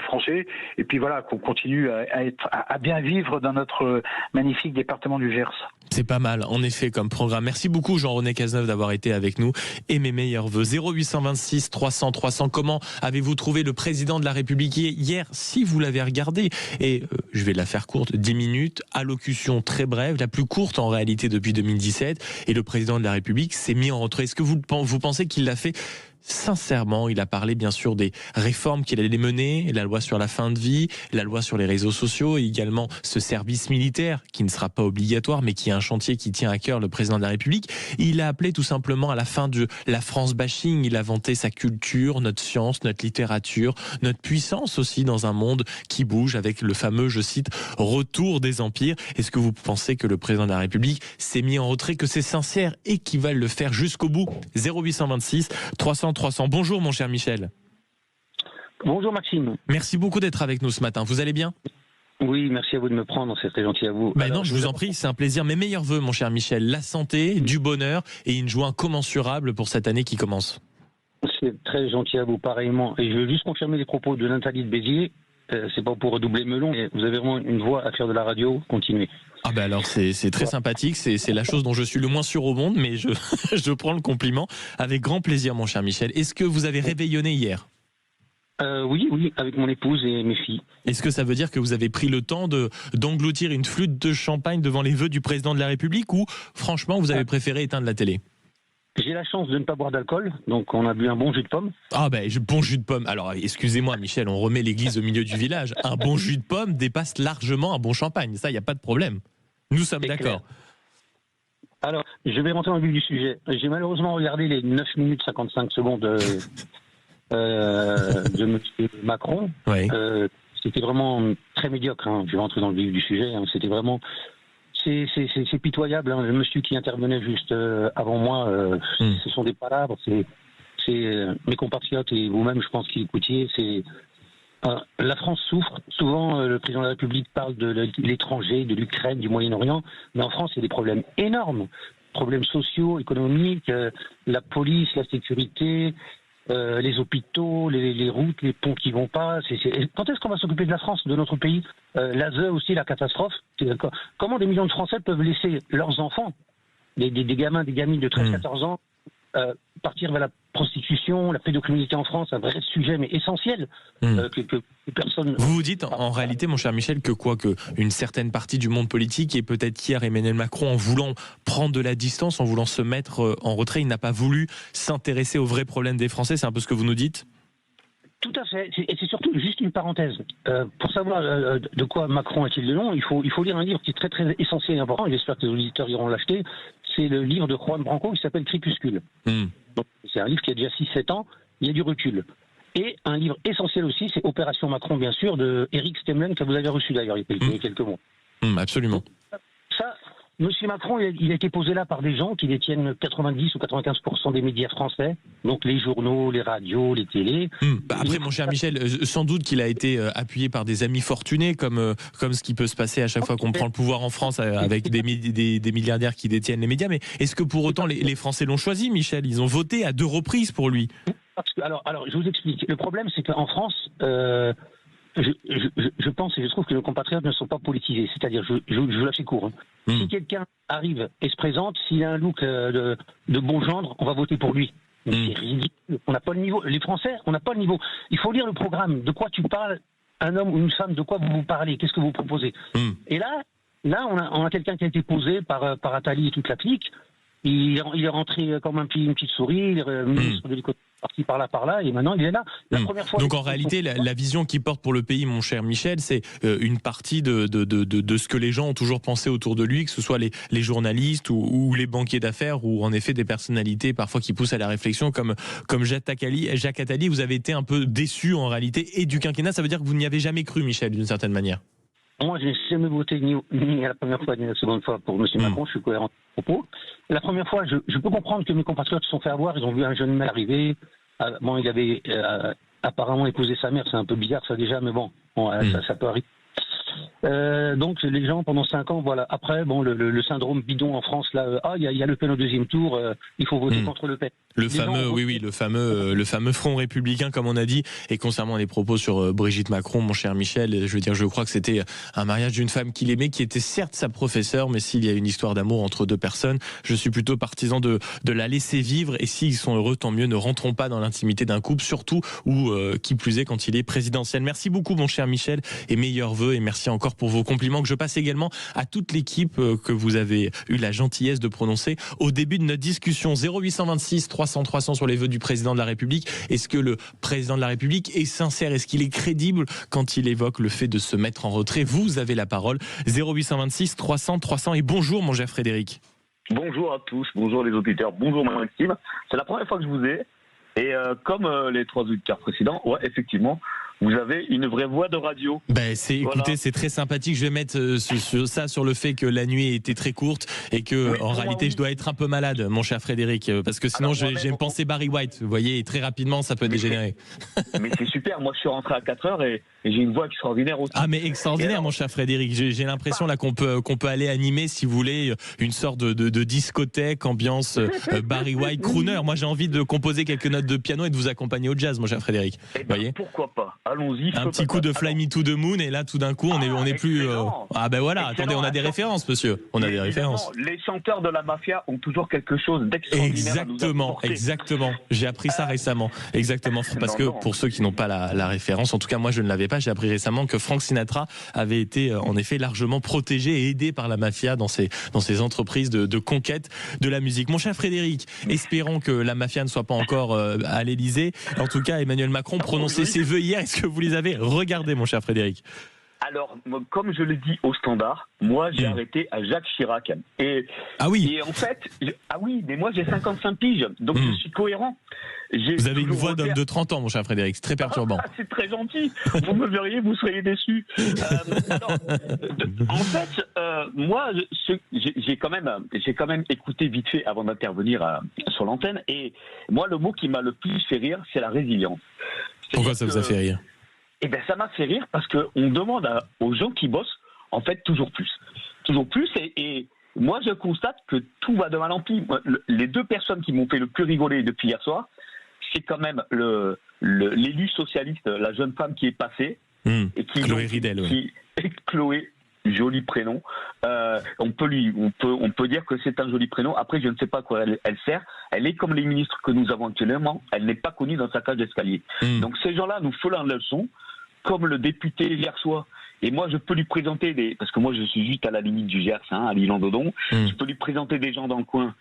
Français, et puis voilà, qu'on continue à bien vivre dans notre magnifique département du Gers. C'est pas mal, en effet, comme programme. Merci beaucoup, Jean-René Cazeneuve, d'avoir été avec nous, et mes meilleurs vœux. 0826 300 300, comment avez-vous trouvé le président de la République hier, si vous l'avez regardé? Et je vais la faire courte, 10 minutes, allocution très brève, la plus courte en réalité depuis 2017, et le président de la République s'est mis en retrait. Est-ce que vous pensez qu'il l'a fait sincèrement? Il a parlé bien sûr des réformes qu'il allait mener, la loi sur la fin de vie, la loi sur les réseaux sociaux, et également ce service militaire qui ne sera pas obligatoire, mais qui est un chantier qui tient à cœur le président de la République. Il a appelé tout simplement à la fin de la France bashing. Il a vanté sa culture, notre science, notre littérature, notre puissance aussi dans un monde qui bouge avec le fameux, je cite, retour des empires. Est-ce que vous pensez que le président de la République s'est mis en retrait, que c'est sincère et qu'il va le faire jusqu'au bout? 0826 300 300. Bonjour mon cher Michel. Bonjour Maxime. Merci beaucoup d'être avec nous ce matin. Vous allez bien? Oui, merci à vous de me prendre, c'est très gentil à vous. Non, je vous en prie, c'est un plaisir. Mes meilleurs vœux, mon cher Michel. La santé, du bonheur et une joie incommensurable pour cette année qui commence. C'est très gentil à vous, pareillement. Et je veux juste confirmer les propos de Nathalie de Béziers. C'est pas pour redoubler melon, mais vous avez vraiment une voix à faire de la radio. Continuez. Ah ben alors c'est très sympathique, c'est la chose dont je suis le moins sûr au monde, mais je prends le compliment avec grand plaisir, mon cher Michel. Est-ce que vous avez réveillonné hier? Oui, avec mon épouse et mes filles. Est-ce que ça veut dire que vous avez pris le temps d'engloutir une flûte de champagne devant les vœux du président de la République, ou franchement vous avez préféré éteindre la télé? J'ai la chance de ne pas boire d'alcool, donc on a bu un bon jus de pomme. Ah bon jus de pomme. Alors excusez-moi Michel, on remet l'église au milieu du village. Un bon jus de pomme dépasse largement un bon champagne, ça il n'y a pas de problème. Nous sommes d'accord. Alors, je vais rentrer dans le vif du sujet. J'ai malheureusement regardé les 9 minutes 55 secondes de M. Macron. Oui. C'était vraiment très médiocre. Je vais rentrer dans le vif du sujet. C'était vraiment... C'est pitoyable. Le monsieur qui intervenait juste avant moi, ce sont des palabres. c'est mes compatriotes et vous-même, je pense, qui écoutiez, c'est la France souffre. Souvent, le président de la République parle de l'étranger, de l'Ukraine, du Moyen-Orient, mais en France, il y a des problèmes énormes, problèmes sociaux, économiques, la police, la sécurité, les hôpitaux, les routes, les ponts qui vont pas. Quand est-ce qu'on va s'occuper de la France, de notre pays? L'ASE aussi, la catastrophe. Comment des millions de Français peuvent laisser leurs enfants, des gamins, des gamines de 13-14 ans, partir vers la prostitution, la pédocriminalité en France, un vrai sujet mais essentiel que personne... Vous vous dites en réalité, mon cher Michel, que une certaine partie du monde politique, et peut-être hier Emmanuel Macron, en voulant prendre de la distance, en voulant se mettre en retrait, il n'a pas voulu s'intéresser aux vrais problèmes des Français, c'est un peu ce que vous nous dites? Tout à fait, et c'est surtout juste une parenthèse. Pour savoir de quoi Macron est-il le nom, il faut lire un livre qui est très très essentiel et important, et j'espère que les auditeurs iront l'acheter. C'est le livre de Juan Branco qui s'appelle Crépuscule. Donc, c'est un livre qui a déjà 6-7 ans, il y a du recul. Et un livre essentiel aussi, c'est Opération Macron, bien sûr, de Éric Stemlen, que vous avez reçu d'ailleurs il y a quelques mois. Absolument. Ça, Monsieur Macron, il a été posé là par des gens qui détiennent 90 ou 95% des médias français, donc les journaux, les radios, les télés. Après, mon cher Michel, sans doute qu'il a été appuyé par des amis fortunés, comme ce qui peut se passer à chaque fois qu'on prend le pouvoir en France avec des milliardaires qui détiennent les médias. Mais est-ce que pour autant les Français l'ont choisi, Michel? Ils ont voté à 2 reprises pour lui. Alors, je vous explique. Le problème, c'est qu'en France... Je pense et je trouve que nos compatriotes ne sont pas politisés. C'est-à-dire, je vous la fais court. Si quelqu'un arrive et se présente, s'il a un look de bon gendre, on va voter pour lui. Mais c'est ridicule. On n'a pas le niveau. Les Français, on n'a pas le niveau. Il faut lire le programme. De quoi tu parles, un homme ou une femme, de quoi vous parlez? Qu'est-ce que vous proposez? Et là, on a quelqu'un qui a été posé par Attali et toute la clique. Il est rentré comme une petite souris, il est ministre de l'économie, parti par là, et maintenant il est là. La première fois. Donc en réalité, la vision qu'il porte pour le pays, mon cher Michel, c'est une partie de ce que les gens ont toujours pensé autour de lui, que ce soit les journalistes ou les banquiers d'affaires, ou en effet des personnalités parfois qui poussent à la réflexion, comme Jacques Attali. Vous avez été un peu déçu en réalité, et du quinquennat, ça veut dire que vous n'y avez jamais cru, Michel, d'une certaine manière. Moi, je n'ai jamais voté ni à la première fois ni à la seconde fois pour M. Macron, je suis cohérent à propos. La première fois, je peux comprendre que mes compatriotes se sont fait avoir, ils ont vu un jeune mec arriver. Bon, il avait apparemment épousé sa mère, c'est un peu bizarre ça déjà, mais bon ça peut arriver. Donc les gens pendant 5 ans, voilà. Après, bon, le syndrome bidon en France, là, il y a Le Pen au deuxième tour, il faut voter contre Le Pen. Le fameux front républicain, comme on a dit. Et concernant les propos sur Brigitte Macron, mon cher Michel, je crois que c'était un mariage d'une femme qu'il aimait, qui était certes sa professeure, mais s'il y a une histoire d'amour entre deux personnes, je suis plutôt partisan de la laisser vivre. Et s'ils sont heureux, tant mieux. Ne rentrons pas dans l'intimité d'un couple, surtout ou qui plus est quand il est présidentiel. Merci beaucoup, mon cher Michel, et meilleurs vœux. Et merci encore pour vos compliments que je passe également à toute l'équipe que vous avez eu la gentillesse de prononcer au début de notre discussion. 0826 300 sur les vœux du président de la République. Est-ce que le président de la République est sincère? Est-ce qu'il est crédible quand il évoque le fait de se mettre en retrait? Vous avez la parole. 0826 300 et bonjour mon cher Frédéric. Bonjour à tous, bonjour les auditeurs, bonjour Maxime. C'est la première fois que je vous ai. Et comme les 3 auditeurs précédents, ouais, effectivement, vous avez une vraie voix de radio. Écoutez, c'est très sympathique. Je vais mettre ça sur le fait que la nuit était très courte et que en réalité je dois être un peu malade, mon cher Frédéric, parce que sinon j'ai me pensé Barry White. Vous voyez, et très rapidement ça peut dégénérer. Mais c'est super. Moi je suis rentré à 4h et j'ai une voix extraordinaire aussi. Ah mais extraordinaire, mon cher Frédéric. J'ai l'impression là qu'on peut aller animer, si vous voulez, une sorte de discothèque, ambiance Barry White, crooner. Moi j'ai envie de composer quelques notes de piano et de vous accompagner au jazz, mon cher Frédéric. Voyez. Pourquoi pas? Allons-y. Un petit coup de Fly Me to the Moon et là tout d'un coup on est plus. Ah ben voilà. Excellent. Attendez, on a des références, monsieur. On a des références. Les chanteurs de la mafia ont toujours quelque chose d'extraordinaire. Exactement. J'ai appris ça récemment. Exactement. Parce que pour ceux qui n'ont pas la référence, en tout cas moi je ne l'avais pas. J'ai appris récemment que Frank Sinatra avait été en effet largement protégé et aidé par la mafia dans ses entreprises de conquête de la musique. Mon cher Frédéric, espérons que la mafia ne soit pas encore à l'Élysée. En tout cas, Emmanuel Macron prononçait ses vœux hier. Est-ce que vous les avez regardés, mon cher Frédéric? Alors, comme je le dis au Standard, moi j'ai arrêté à Jacques Chirac. Ah oui. Et en fait, mais moi j'ai 55 piges, donc je suis cohérent. Vous avez une voix d'homme de 30 ans, mon cher Frédéric, c'est très perturbant. C'est très gentil. Vous me verriez, vous seriez déçu. En fait, moi, j'ai quand même écouté vite fait avant d'intervenir sur l'antenne. Et moi, le mot qui m'a le plus fait rire, c'est la résilience. Pourquoi ça vous a fait rire ? Eh bien, ça m'a fait rire parce qu'on demande aux gens qui bossent, en fait, toujours plus. Toujours plus. Et moi, je constate que tout va de mal en pis. Les deux personnes qui m'ont fait le plus rigoler depuis hier soir, c'est quand même l'élu socialiste, la jeune femme qui est passée. Et qui, Chloé Ridel, oui. Chloé, joli prénom. On peut dire que c'est un joli prénom. Après, je ne sais pas à quoi elle sert. Elle est comme les ministres que nous avons actuellement. Elle n'est pas connue dans sa cage d'escalier. Donc ces gens-là nous font la leçon, comme le député hier soir. Et moi, je peux lui présenter parce que moi, je suis juste à la limite du Gers, à l'île-en-Dodon. Je peux lui présenter des gens dans le coin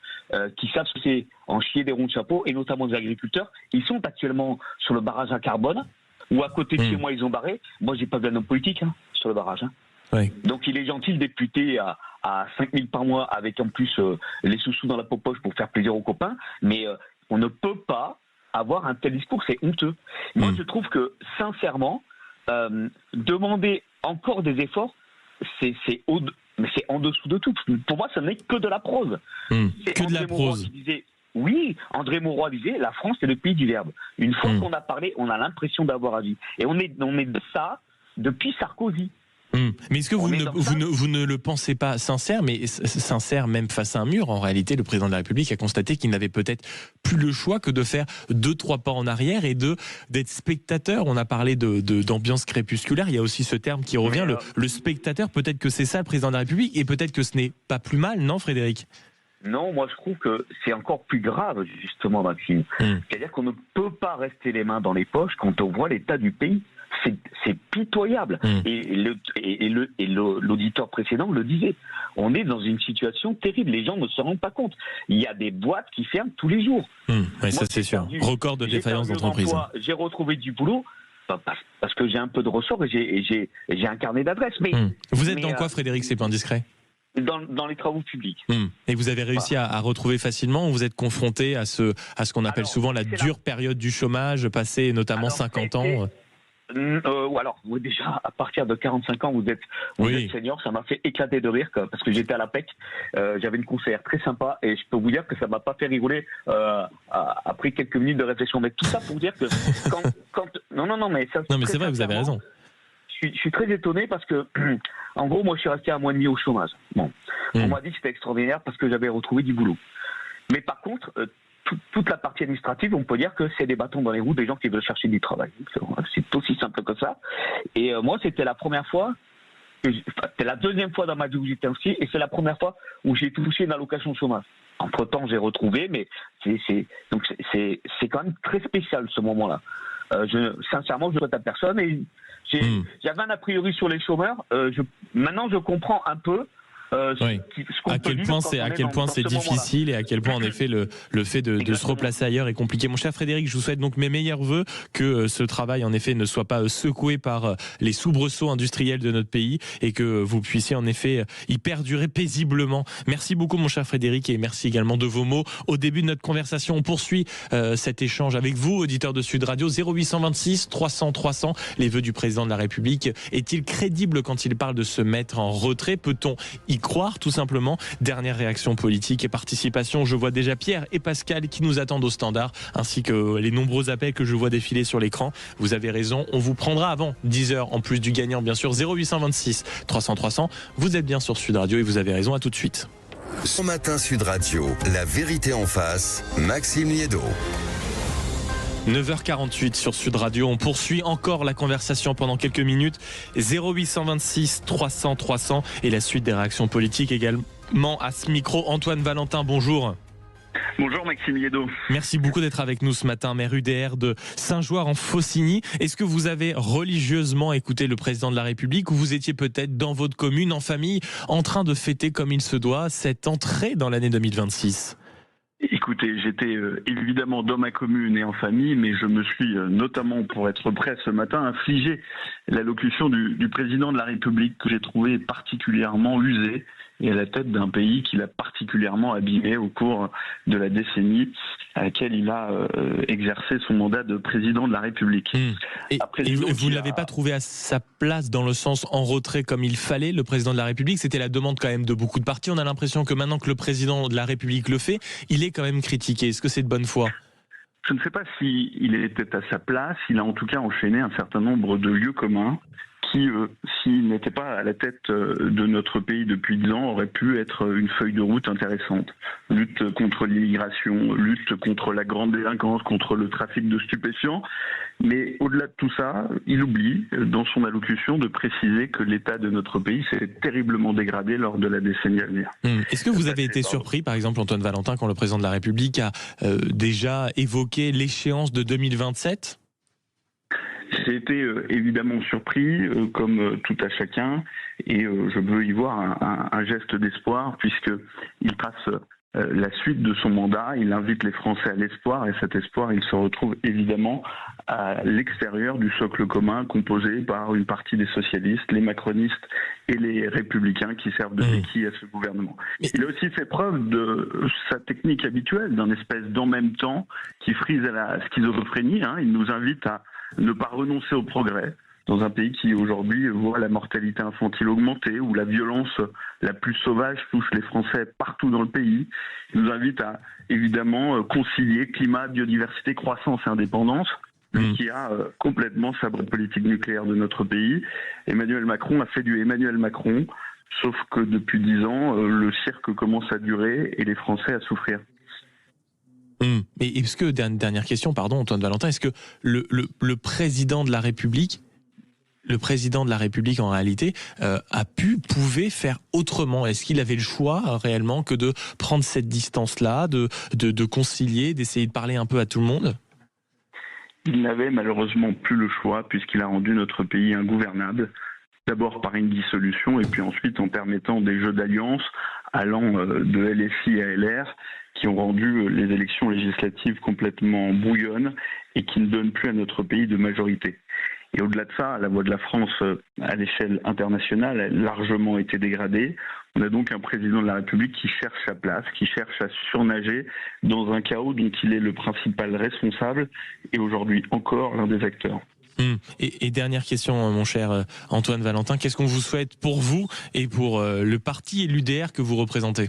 qui savent ce que c'est en chier des ronds de chapeau, et notamment des agriculteurs. Ils sont actuellement sur le barrage à carbone, ou à côté de chez moi, ils ont barré. Moi, j'ai pas besoin d'homme politique sur le barrage. Oui. Donc, il est gentil, le député, à 5 000 par mois, avec en plus les sous-sous dans la poche pour faire plaisir aux copains. Mais on ne peut pas avoir un tel discours, c'est honteux. Moi, je trouve que, sincèrement, demander encore des efforts, mais c'est en dessous de tout. Pour moi, ça n'est que de la prose. Que de la prose. Oui, André Mauroy disait, la France est le pays du verbe. Une fois qu'on a parlé, on a l'impression d'avoir agi. Et on est de ça depuis Sarkozy. Mais est-ce que vous ne le pensez pas sincère, mais sincère même face à un mur? En réalité, le président de la République a constaté qu'il n'avait peut-être plus le choix que de faire 2-3 pas en arrière et d'être spectateur. On a parlé d'ambiance crépusculaire, il y a aussi ce terme qui revient, le spectateur. Peut-être que c'est ça le président de la République, et peut-être que ce n'est pas plus mal, non Frédéric? Non, moi je trouve que c'est encore plus grave, justement, Maxime. C'est-à-dire qu'on ne peut pas rester les mains dans les poches quand on voit l'état du pays. C'est pitoyable. Et l'auditeur précédent le disait. On est dans une situation terrible. Les gens ne se rendent pas compte. Il y a des boîtes qui ferment tous les jours. Oui, ça c'est sûr. Record de défaillance d'entreprise. J'ai retrouvé du boulot parce que j'ai un peu de ressort et j'ai un carnet d'adresses. Vous êtes dans quoi, Frédéric? C'est pas indiscret? Dans les travaux publics. Et vous avez réussi à retrouver facilement, ou vous êtes confronté à ce qu'on appelle souvent la dure période du chômage, passé notamment 50 ans? Alors, déjà, à partir de 45 ans, vous êtes senior. Ça m'a fait éclater de rire parce que j'étais à la PEC. J'avais une conseillère très sympa et je peux vous dire que ça m'a pas fait rigoler après quelques minutes de réflexion. Mais tout ça pour dire que Non, mais c'est vrai, vous avez raison. Je suis très étonné parce que, en gros, moi, je suis resté 1 mois et demi au chômage. Bon, on m'a dit que c'était extraordinaire parce que j'avais retrouvé du boulot. Mais par contre, toute la partie administrative, on peut dire que c'est des bâtons dans les roues des gens qui veulent chercher du travail. C'est aussi simple que ça. Et moi, c'était la première fois, c'était la deuxième fois dans ma vie où j'étais inscrit, et c'est la première fois où j'ai touché une allocation chômage. Entre-temps, j'ai retrouvé, mais c'est quand même très spécial ce moment-là. Sincèrement, je ne souhaite à personne. Et j'avais un a priori sur les chômeurs. Maintenant, je comprends un peu. À quel point c'est difficile, et à quel point en effet le fait de se replacer ailleurs est compliqué. Mon cher Frédéric, je vous souhaite donc mes meilleurs vœux, que ce travail en effet ne soit pas secoué par les soubresauts industriels de notre pays, et que vous puissiez en effet y perdurer paisiblement. Merci beaucoup mon cher Frédéric, et merci également de vos mots au début de notre conversation. On poursuit cet échange avec vous, auditeurs de Sud Radio. 0826 300 300, les vœux du président de la République. Est-il crédible quand il parle de se mettre en retrait? Peut-on y croire, tout simplement? Dernière réaction politique et participation. Je vois déjà Pierre et Pascal qui nous attendent au standard, ainsi que les nombreux appels que je vois défiler sur l'écran. Vous avez raison, on vous prendra avant 10h, en plus du gagnant bien sûr. 0826 300 300. Vous êtes bien sur Sud Radio et vous avez raison. À tout de suite. Son matin Sud Radio, la vérité en face, Maxime Liédo. 9h48 sur Sud Radio. On poursuit encore la conversation pendant quelques minutes. 0826 300 300 et la suite des réactions politiques également à ce micro. Antoine Valentin, bonjour. Bonjour Maxime Liédo. Merci beaucoup d'être avec nous ce matin, maire UDR de Saint-Joire en Faucigny. Est-ce que vous avez religieusement écouté le président de la République, ou vous étiez peut-être dans votre commune, en famille, en train de fêter comme il se doit cette entrée dans l'année 2026 ? Écoutez, j'étais évidemment dans ma commune et en famille, mais je me suis notamment, pour être prêt ce matin, infligé l'allocution du président de la République que j'ai trouvé particulièrement usée et à la tête d'un pays qu'il a particulièrement abîmé au cours de la décennie à laquelle il a exercé son mandat de président de la République. Et vous ne l'avez pas trouvé à sa place dans le sens en retrait comme il fallait, le président de la République? C'était la demande quand même de beaucoup de partis. On a l'impression que maintenant que le président de la République le fait, il est quand même critiqué. Est-ce que c'est de bonne foi? Je ne sais pas s'il était à sa place. Il a en tout cas enchaîné un certain nombre de lieux communs qui, s'il n'était pas à la tête de notre pays depuis 10 ans, aurait pu être une feuille de route intéressante. Lutte contre l'immigration, lutte contre la grande délinquance, contre le trafic de stupéfiants. Mais au-delà de tout ça, il oublie, dans son allocution, de préciser que l'état de notre pays s'est terriblement dégradé lors de la décennie à venir. Est-ce que vous avez été surpris, par exemple, Antoine Valentin, quand le président de la République a déjà évoqué l'échéance de 2027 ? J'ai été évidemment surpris, comme tout à chacun, et je veux y voir un geste d'espoir, puisqu'il trace la suite de son mandat, il invite les Français à l'espoir, et cet espoir, il se retrouve évidemment à l'extérieur du socle commun composé par une partie des socialistes, les macronistes et les républicains qui servent de béquille à ce gouvernement. Il a aussi fait preuve de sa technique habituelle, d'un espèce d'en même temps qui frise à la schizophrénie. Il nous invite à ne pas renoncer au progrès dans un pays qui aujourd'hui voit la mortalité infantile augmenter, où la violence la plus sauvage touche les Français partout dans le pays. Il nous invite à évidemment concilier climat, biodiversité, croissance et indépendance, qui a complètement sabré la politique nucléaire de notre pays. Emmanuel Macron a fait du Emmanuel Macron, sauf que depuis 10 ans, le cirque commence à durer et les Français à souffrir. Mais est-ce que, dernière question, pardon Antoine Valentin, est-ce que le président de la République en réalité pouvait faire autrement? Est-ce qu'il avait le choix réellement que de prendre cette distance-là, de concilier, d'essayer de parler un peu à tout le monde? Il n'avait malheureusement plus le choix puisqu'il a rendu notre pays ingouvernable. D'abord par une dissolution et puis ensuite en permettant des jeux d'alliance allant de LFI à LR qui ont rendu les élections législatives complètement brouillonnes et qui ne donnent plus à notre pays de majorité. Et au-delà de ça, la voix de la France à l'échelle internationale a largement été dégradée. On a donc un président de la République qui cherche sa place, qui cherche à surnager dans un chaos dont il est le principal responsable et aujourd'hui encore l'un des acteurs. Et dernière question, mon cher Antoine Valentin, qu'est-ce qu'on vous souhaite pour vous et pour le parti et l'UDR que vous représentez?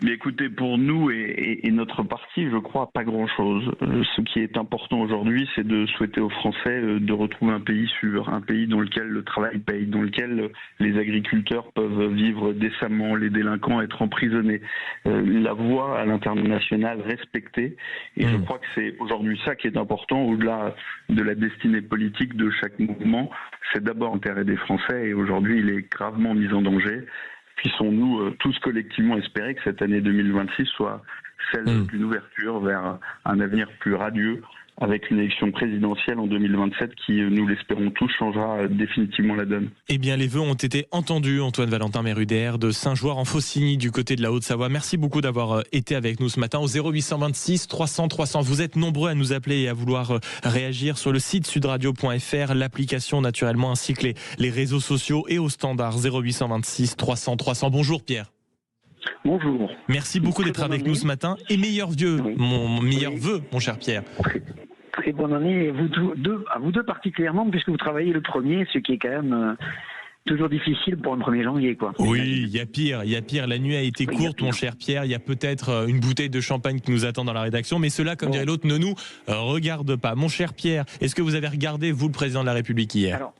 Mais écoutez, pour nous et notre parti, je crois pas grand-chose. Ce qui est important aujourd'hui, c'est de souhaiter aux Français de retrouver un pays sûr, un pays dans lequel le travail paye, dans lequel les agriculteurs peuvent vivre décemment, les délinquants être emprisonnés, la voix à l'international respectée. Et je crois que c'est aujourd'hui ça qui est important, au-delà de la destinée politique de chaque mouvement. C'est d'abord l'intérêt des Français et aujourd'hui, il est gravement mis en danger. Puissons-nous tous collectivement espérer que cette année 2026 soit celle d'une ouverture vers un avenir plus radieux avec une élection présidentielle en 2027 qui, nous l'espérons tous, changera définitivement la donne. Eh bien, les vœux ont été entendus, Antoine Valentin, maire UDR de Saint-Joire-en-Faucigny, du côté de la Haute-Savoie. Merci beaucoup d'avoir été avec nous ce matin au 0826 300 300. Vous êtes nombreux à nous appeler et à vouloir réagir sur le site sudradio.fr, l'application naturellement, ainsi que les réseaux sociaux et au standard 0826 300 300. Bonjour Pierre. Bonjour. Merci beaucoup d'être avec nous ce matin et meilleur vœu, mon cher Pierre. Très bonne année à vous deux particulièrement, puisque vous travaillez le premier, ce qui est quand même toujours difficile pour un 1er janvier, quoi. Oui, il y a pire. La nuit a été courte, mon cher Pierre. Il y a peut-être une bouteille de champagne qui nous attend dans la rédaction, mais cela, comme dirait l'autre, ne nous regarde pas. Mon cher Pierre, est-ce que vous avez regardé, vous, le président de la République hier? Alors,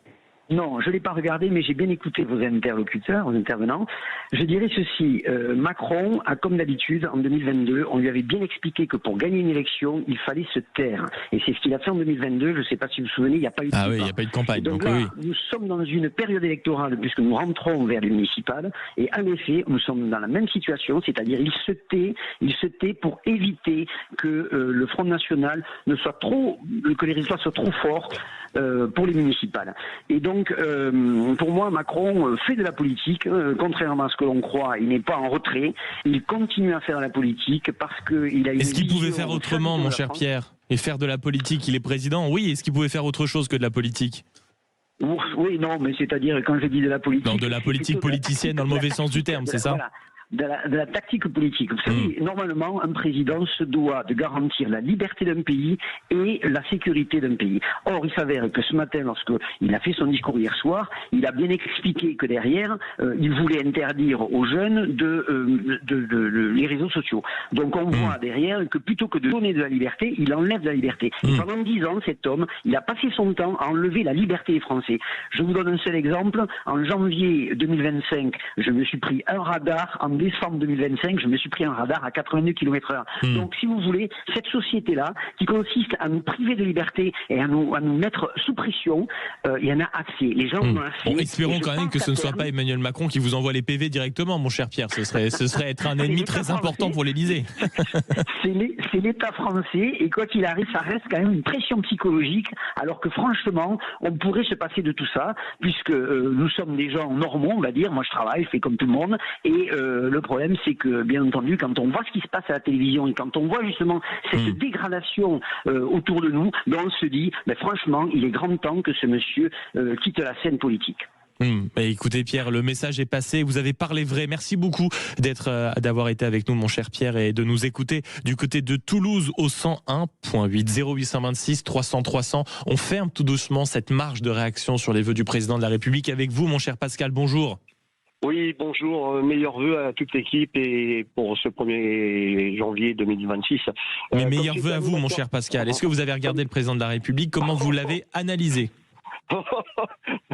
non, je ne l'ai pas regardé, mais j'ai bien écouté vos interlocuteurs, vos intervenants. Je dirais ceci, Macron a, comme d'habitude, en 2022, on lui avait bien expliqué que pour gagner une élection, il fallait se taire. Et c'est ce qu'il a fait en 2022, je ne sais pas si vous vous souvenez, il n'y a pas eu de campagne. Oui, il n'y a pas eu de campagne. Donc là, nous sommes dans une période électorale, puisque nous rentrons vers les municipales, et en effet, nous sommes dans la même situation, c'est-à-dire il se tait pour éviter que le Front National ne soit trop, que les résultats soient trop forts pour les municipales. Et donc, Donc, pour moi, Macron fait de la politique. Contrairement à ce que l'on croit, il n'est pas en retrait. Il continue à faire de la politique parce qu'il a une. Est-ce qu'il pouvait faire autrement, mon cher Pierre, et faire de la politique? Il est président, oui. Est-ce qu'il pouvait faire autre chose que de la politique? Oui, non, mais c'est-à-dire, quand je dis de la politique... Non, de la politique politicienne dans le mauvais sens du terme, c'est ça? Voilà. De la tactique politique. Vous savez, normalement, un président se doit de garantir la liberté d'un pays et la sécurité d'un pays. Or, il s'avère que ce matin, lorsqu'il a fait son discours hier soir, il a bien expliqué que derrière, il voulait interdire aux jeunes les réseaux sociaux. Donc, on voit derrière que plutôt que de donner de la liberté, il enlève de la liberté. Et pendant 10 ans, cet homme, il a passé son temps à enlever la liberté des Français. Je vous donne un seul exemple. En janvier 2025, je me suis pris un radar. En décembre 2025, je me suis pris un radar à 82 km/h. Donc, si vous voulez, cette société-là, qui consiste à nous priver de liberté et à nous mettre sous pression, il y en a assez. Les gens en ont assez. Bon, espérons quand même que ce ne soit pas Emmanuel Macron qui vous envoie les PV directement, mon cher Pierre. Ce serait être un ennemi très important pour l'Élysée. C'est l'État français, et quoi qu'il arrive, ça reste quand même une pression psychologique, alors que franchement, on pourrait se passer de tout ça, puisque nous sommes des gens normaux, on va dire. Moi, je travaille, je fais comme tout le monde, et le problème, c'est que, bien entendu, quand on voit ce qui se passe à la télévision et quand on voit justement cette dégradation autour de nous, on se dit, franchement, il est grand temps que ce monsieur quitte la scène politique. Écoutez Pierre, le message est passé, vous avez parlé vrai. Merci beaucoup d'avoir été avec nous, mon cher Pierre, et de nous écouter du côté de Toulouse au 101.8 0826 300 300. On ferme tout doucement cette marge de réaction sur les vœux du président de la République avec vous, mon cher Pascal. Bonjour. Oui, bonjour, meilleurs vœux à toute l'équipe et pour ce 1er janvier 2026. Mais meilleurs vœux à vous, mon cher Pascal. Est-ce que vous avez regardé le président de la République? Comment vous l'avez analysé?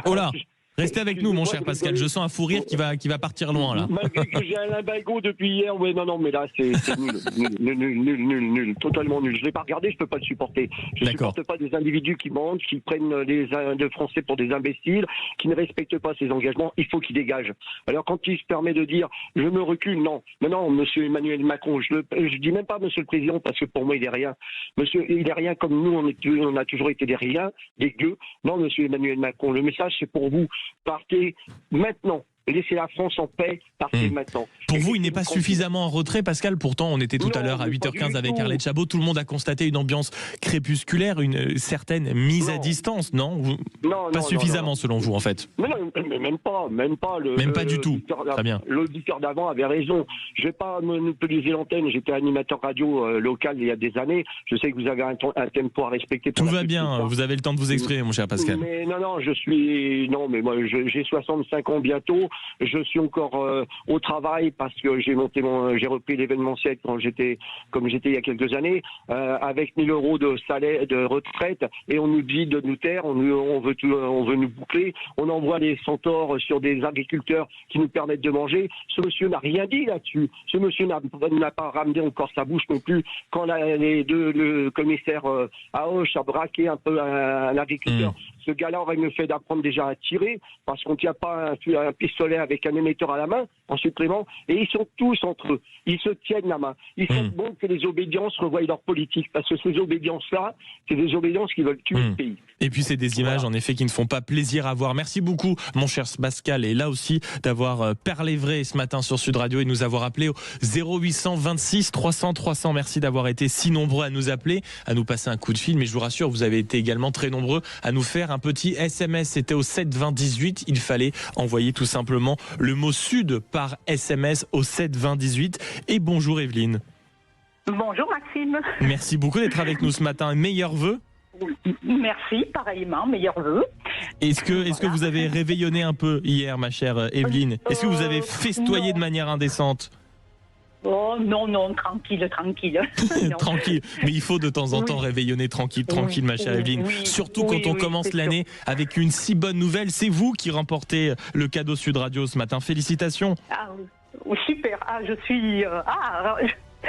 Oh là, restez avec nous, mon cher Pascal. Je sens un fou rire qui va partir loin, là. Malgré que j'ai un limbago depuis hier, non, mais là, c'est nul, totalement nul. Je l'ai pas regardé, je peux pas le supporter. Je supporte pas des individus qui mentent, qui prennent les Français pour des imbéciles, qui ne respectent pas ses engagements. Il faut qu'il dégage. Alors, quand il se permet de dire, je me recule, non, monsieur Emmanuel Macron, je dis même pas monsieur le président, parce que pour moi, il est rien. Monsieur, il est rien comme nous, on a toujours été des riens, des gueux. Non, monsieur Emmanuel Macron, le message, c'est pour vous. Partez maintenant. Laissez la France en paix, partez maintenant. Pour vous, il n'est pas suffisamment en retrait, Pascal. Pourtant, on était tout à l'heure à 8h15 avec Arlette Chabot. Tout le monde a constaté une ambiance crépusculaire, une certaine mise à distance, non? Pas suffisamment, selon vous, en fait. Mais non, même pas. Même pas du tout. Très bien. L'auditeur d'avant avait raison. Je vais pas monopoliser l'antenne. J'étais animateur radio local il y a des années. Je sais que vous avez un tempo à respecter. Tout va bien. Vous avez le temps de vous exprimer, mon cher Pascal. Mais non, mais moi, j'ai 65 ans bientôt. Je suis encore au travail parce que j'ai repris l'événementiel comme j'étais il y a quelques années, avec 1 000 euros de salaire, de retraite, et on nous dit de nous taire, on veut nous boucler, on envoie des centaures sur des agriculteurs qui nous permettent de manger. Ce monsieur n'a rien dit là-dessus. Ce monsieur n'a pas ramené encore sa bouche non plus quand le commissaire Haoche a braqué un peu un agriculteur. Ce gars-là aurait mieux fait d'apprendre déjà à tirer, parce qu'on ne tient pas un pistolet avec un émetteur à la main, en supplément, et ils sont tous entre eux. Ils se tiennent la main. Il serait bon que les obédiences revoient leur politique, parce que ces obédiences-là, c'est des obédiences qui veulent tuer le pays. Et puis c'est des images, en effet, qui ne font pas plaisir à voir. Merci beaucoup, mon cher Pascal, et là aussi, d'avoir parlé vrai ce matin sur Sud Radio et de nous avoir appelé au 0826 300 300. Merci d'avoir été si nombreux à nous appeler, à nous passer un coup de fil, mais je vous rassure, vous avez été également très nombreux à nous faire un petit SMS. C'était au 7 20 18. Il fallait envoyer tout simplement le mot Sud par SMS au 7 20 18. Et bonjour Evelyne. Bonjour Maxime. Merci beaucoup d'être avec nous ce matin. Meilleurs vœux. Merci, pareillement, meilleurs vœux. Est-ce que vous avez réveillonné un peu hier, ma chère Evelyne? Est-ce que vous avez festoyé de manière indécente? Oh non, tranquille. Tranquille, mais il faut de temps en temps réveillonner tranquille, ma chère Evelyne. Surtout quand on commence l'année avec une si bonne nouvelle. C'est vous qui remportez le cadeau Sud Radio ce matin. Félicitations. Super, je suis...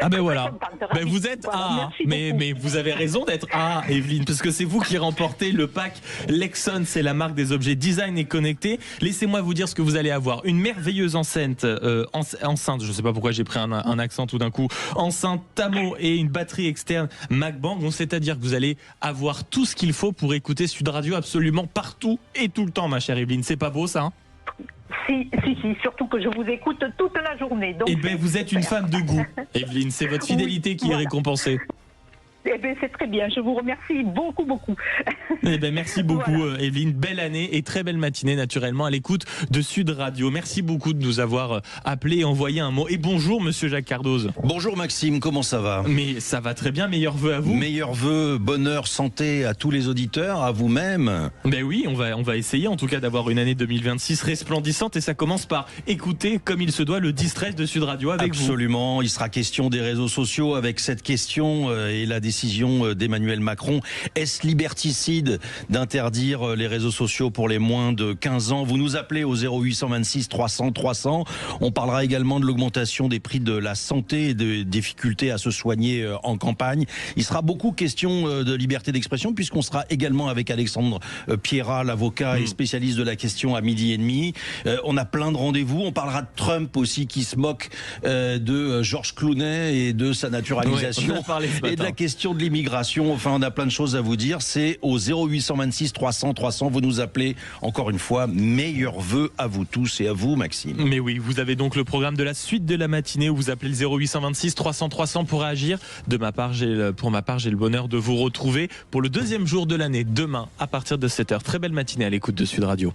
Ah ben voilà, ben vous êtes voilà, mais vous avez raison d'être Evelyne, parce que c'est vous qui remportez le pack Lexon, c'est la marque des objets design et connectés. Laissez-moi vous dire ce que vous allez avoir. Une merveilleuse enceinte, enceinte, je sais pas pourquoi j'ai pris un accent tout d'un coup, enceinte Tamo et une batterie externe MacBank, donc c'est-à-dire que vous allez avoir tout ce qu'il faut pour écouter Sud Radio absolument partout et tout le temps, ma chère Evelyne. C'est pas beau ça, hein? Si, surtout que je vous écoute toute la journée. Donc eh bien, vous êtes une femme de goût, Evelyne. C'est votre fidélité qui est récompensée. Eh bien, c'est très bien. Je vous remercie beaucoup. Eh bien, merci beaucoup, Evelyne. Belle année et très belle matinée, naturellement, à l'écoute de Sud Radio. Merci beaucoup de nous avoir appelé et envoyé un mot. Et bonjour, monsieur Jacques Cardoz. Bonjour, Maxime. Comment ça va? Mais ça va très bien. Meilleurs vœux à vous. Meilleurs vœux, bonheur, santé à tous les auditeurs, à vous-même. Ben oui, on va essayer, en tout cas, d'avoir une année 2026 resplendissante. Et ça commence par écouter, comme il se doit, le 10-13 de Sud Radio avec vous. Absolument. Il sera question des réseaux sociaux avec cette question et la décision d'Emmanuel Macron. Est-ce liberticide d'interdire les réseaux sociaux pour les moins de 15 ans? Vous nous appelez au 0826 300 300. On parlera également de l'augmentation des prix de la santé et des difficultés à se soigner en campagne. Il sera beaucoup question de liberté d'expression puisqu'on sera également avec Alexandre Pierrat, l'avocat et spécialiste de la question à 12h30. On a plein de rendez-vous. On parlera de Trump aussi qui se moque de Georges Clooney et de sa naturalisation et de la question de l'immigration. Enfin, on a plein de choses à vous dire. C'est au 0826 300 300. Vous nous appelez encore une fois. Meilleurs vœux à vous tous et à vous, Maxime. Mais oui, vous avez donc le programme de la suite de la matinée où vous appelez le 0826 300 300 pour réagir. Pour ma part, j'ai le bonheur de vous retrouver pour le deuxième jour de l'année, demain à partir de 7h. Très belle matinée à l'écoute de Sud Radio.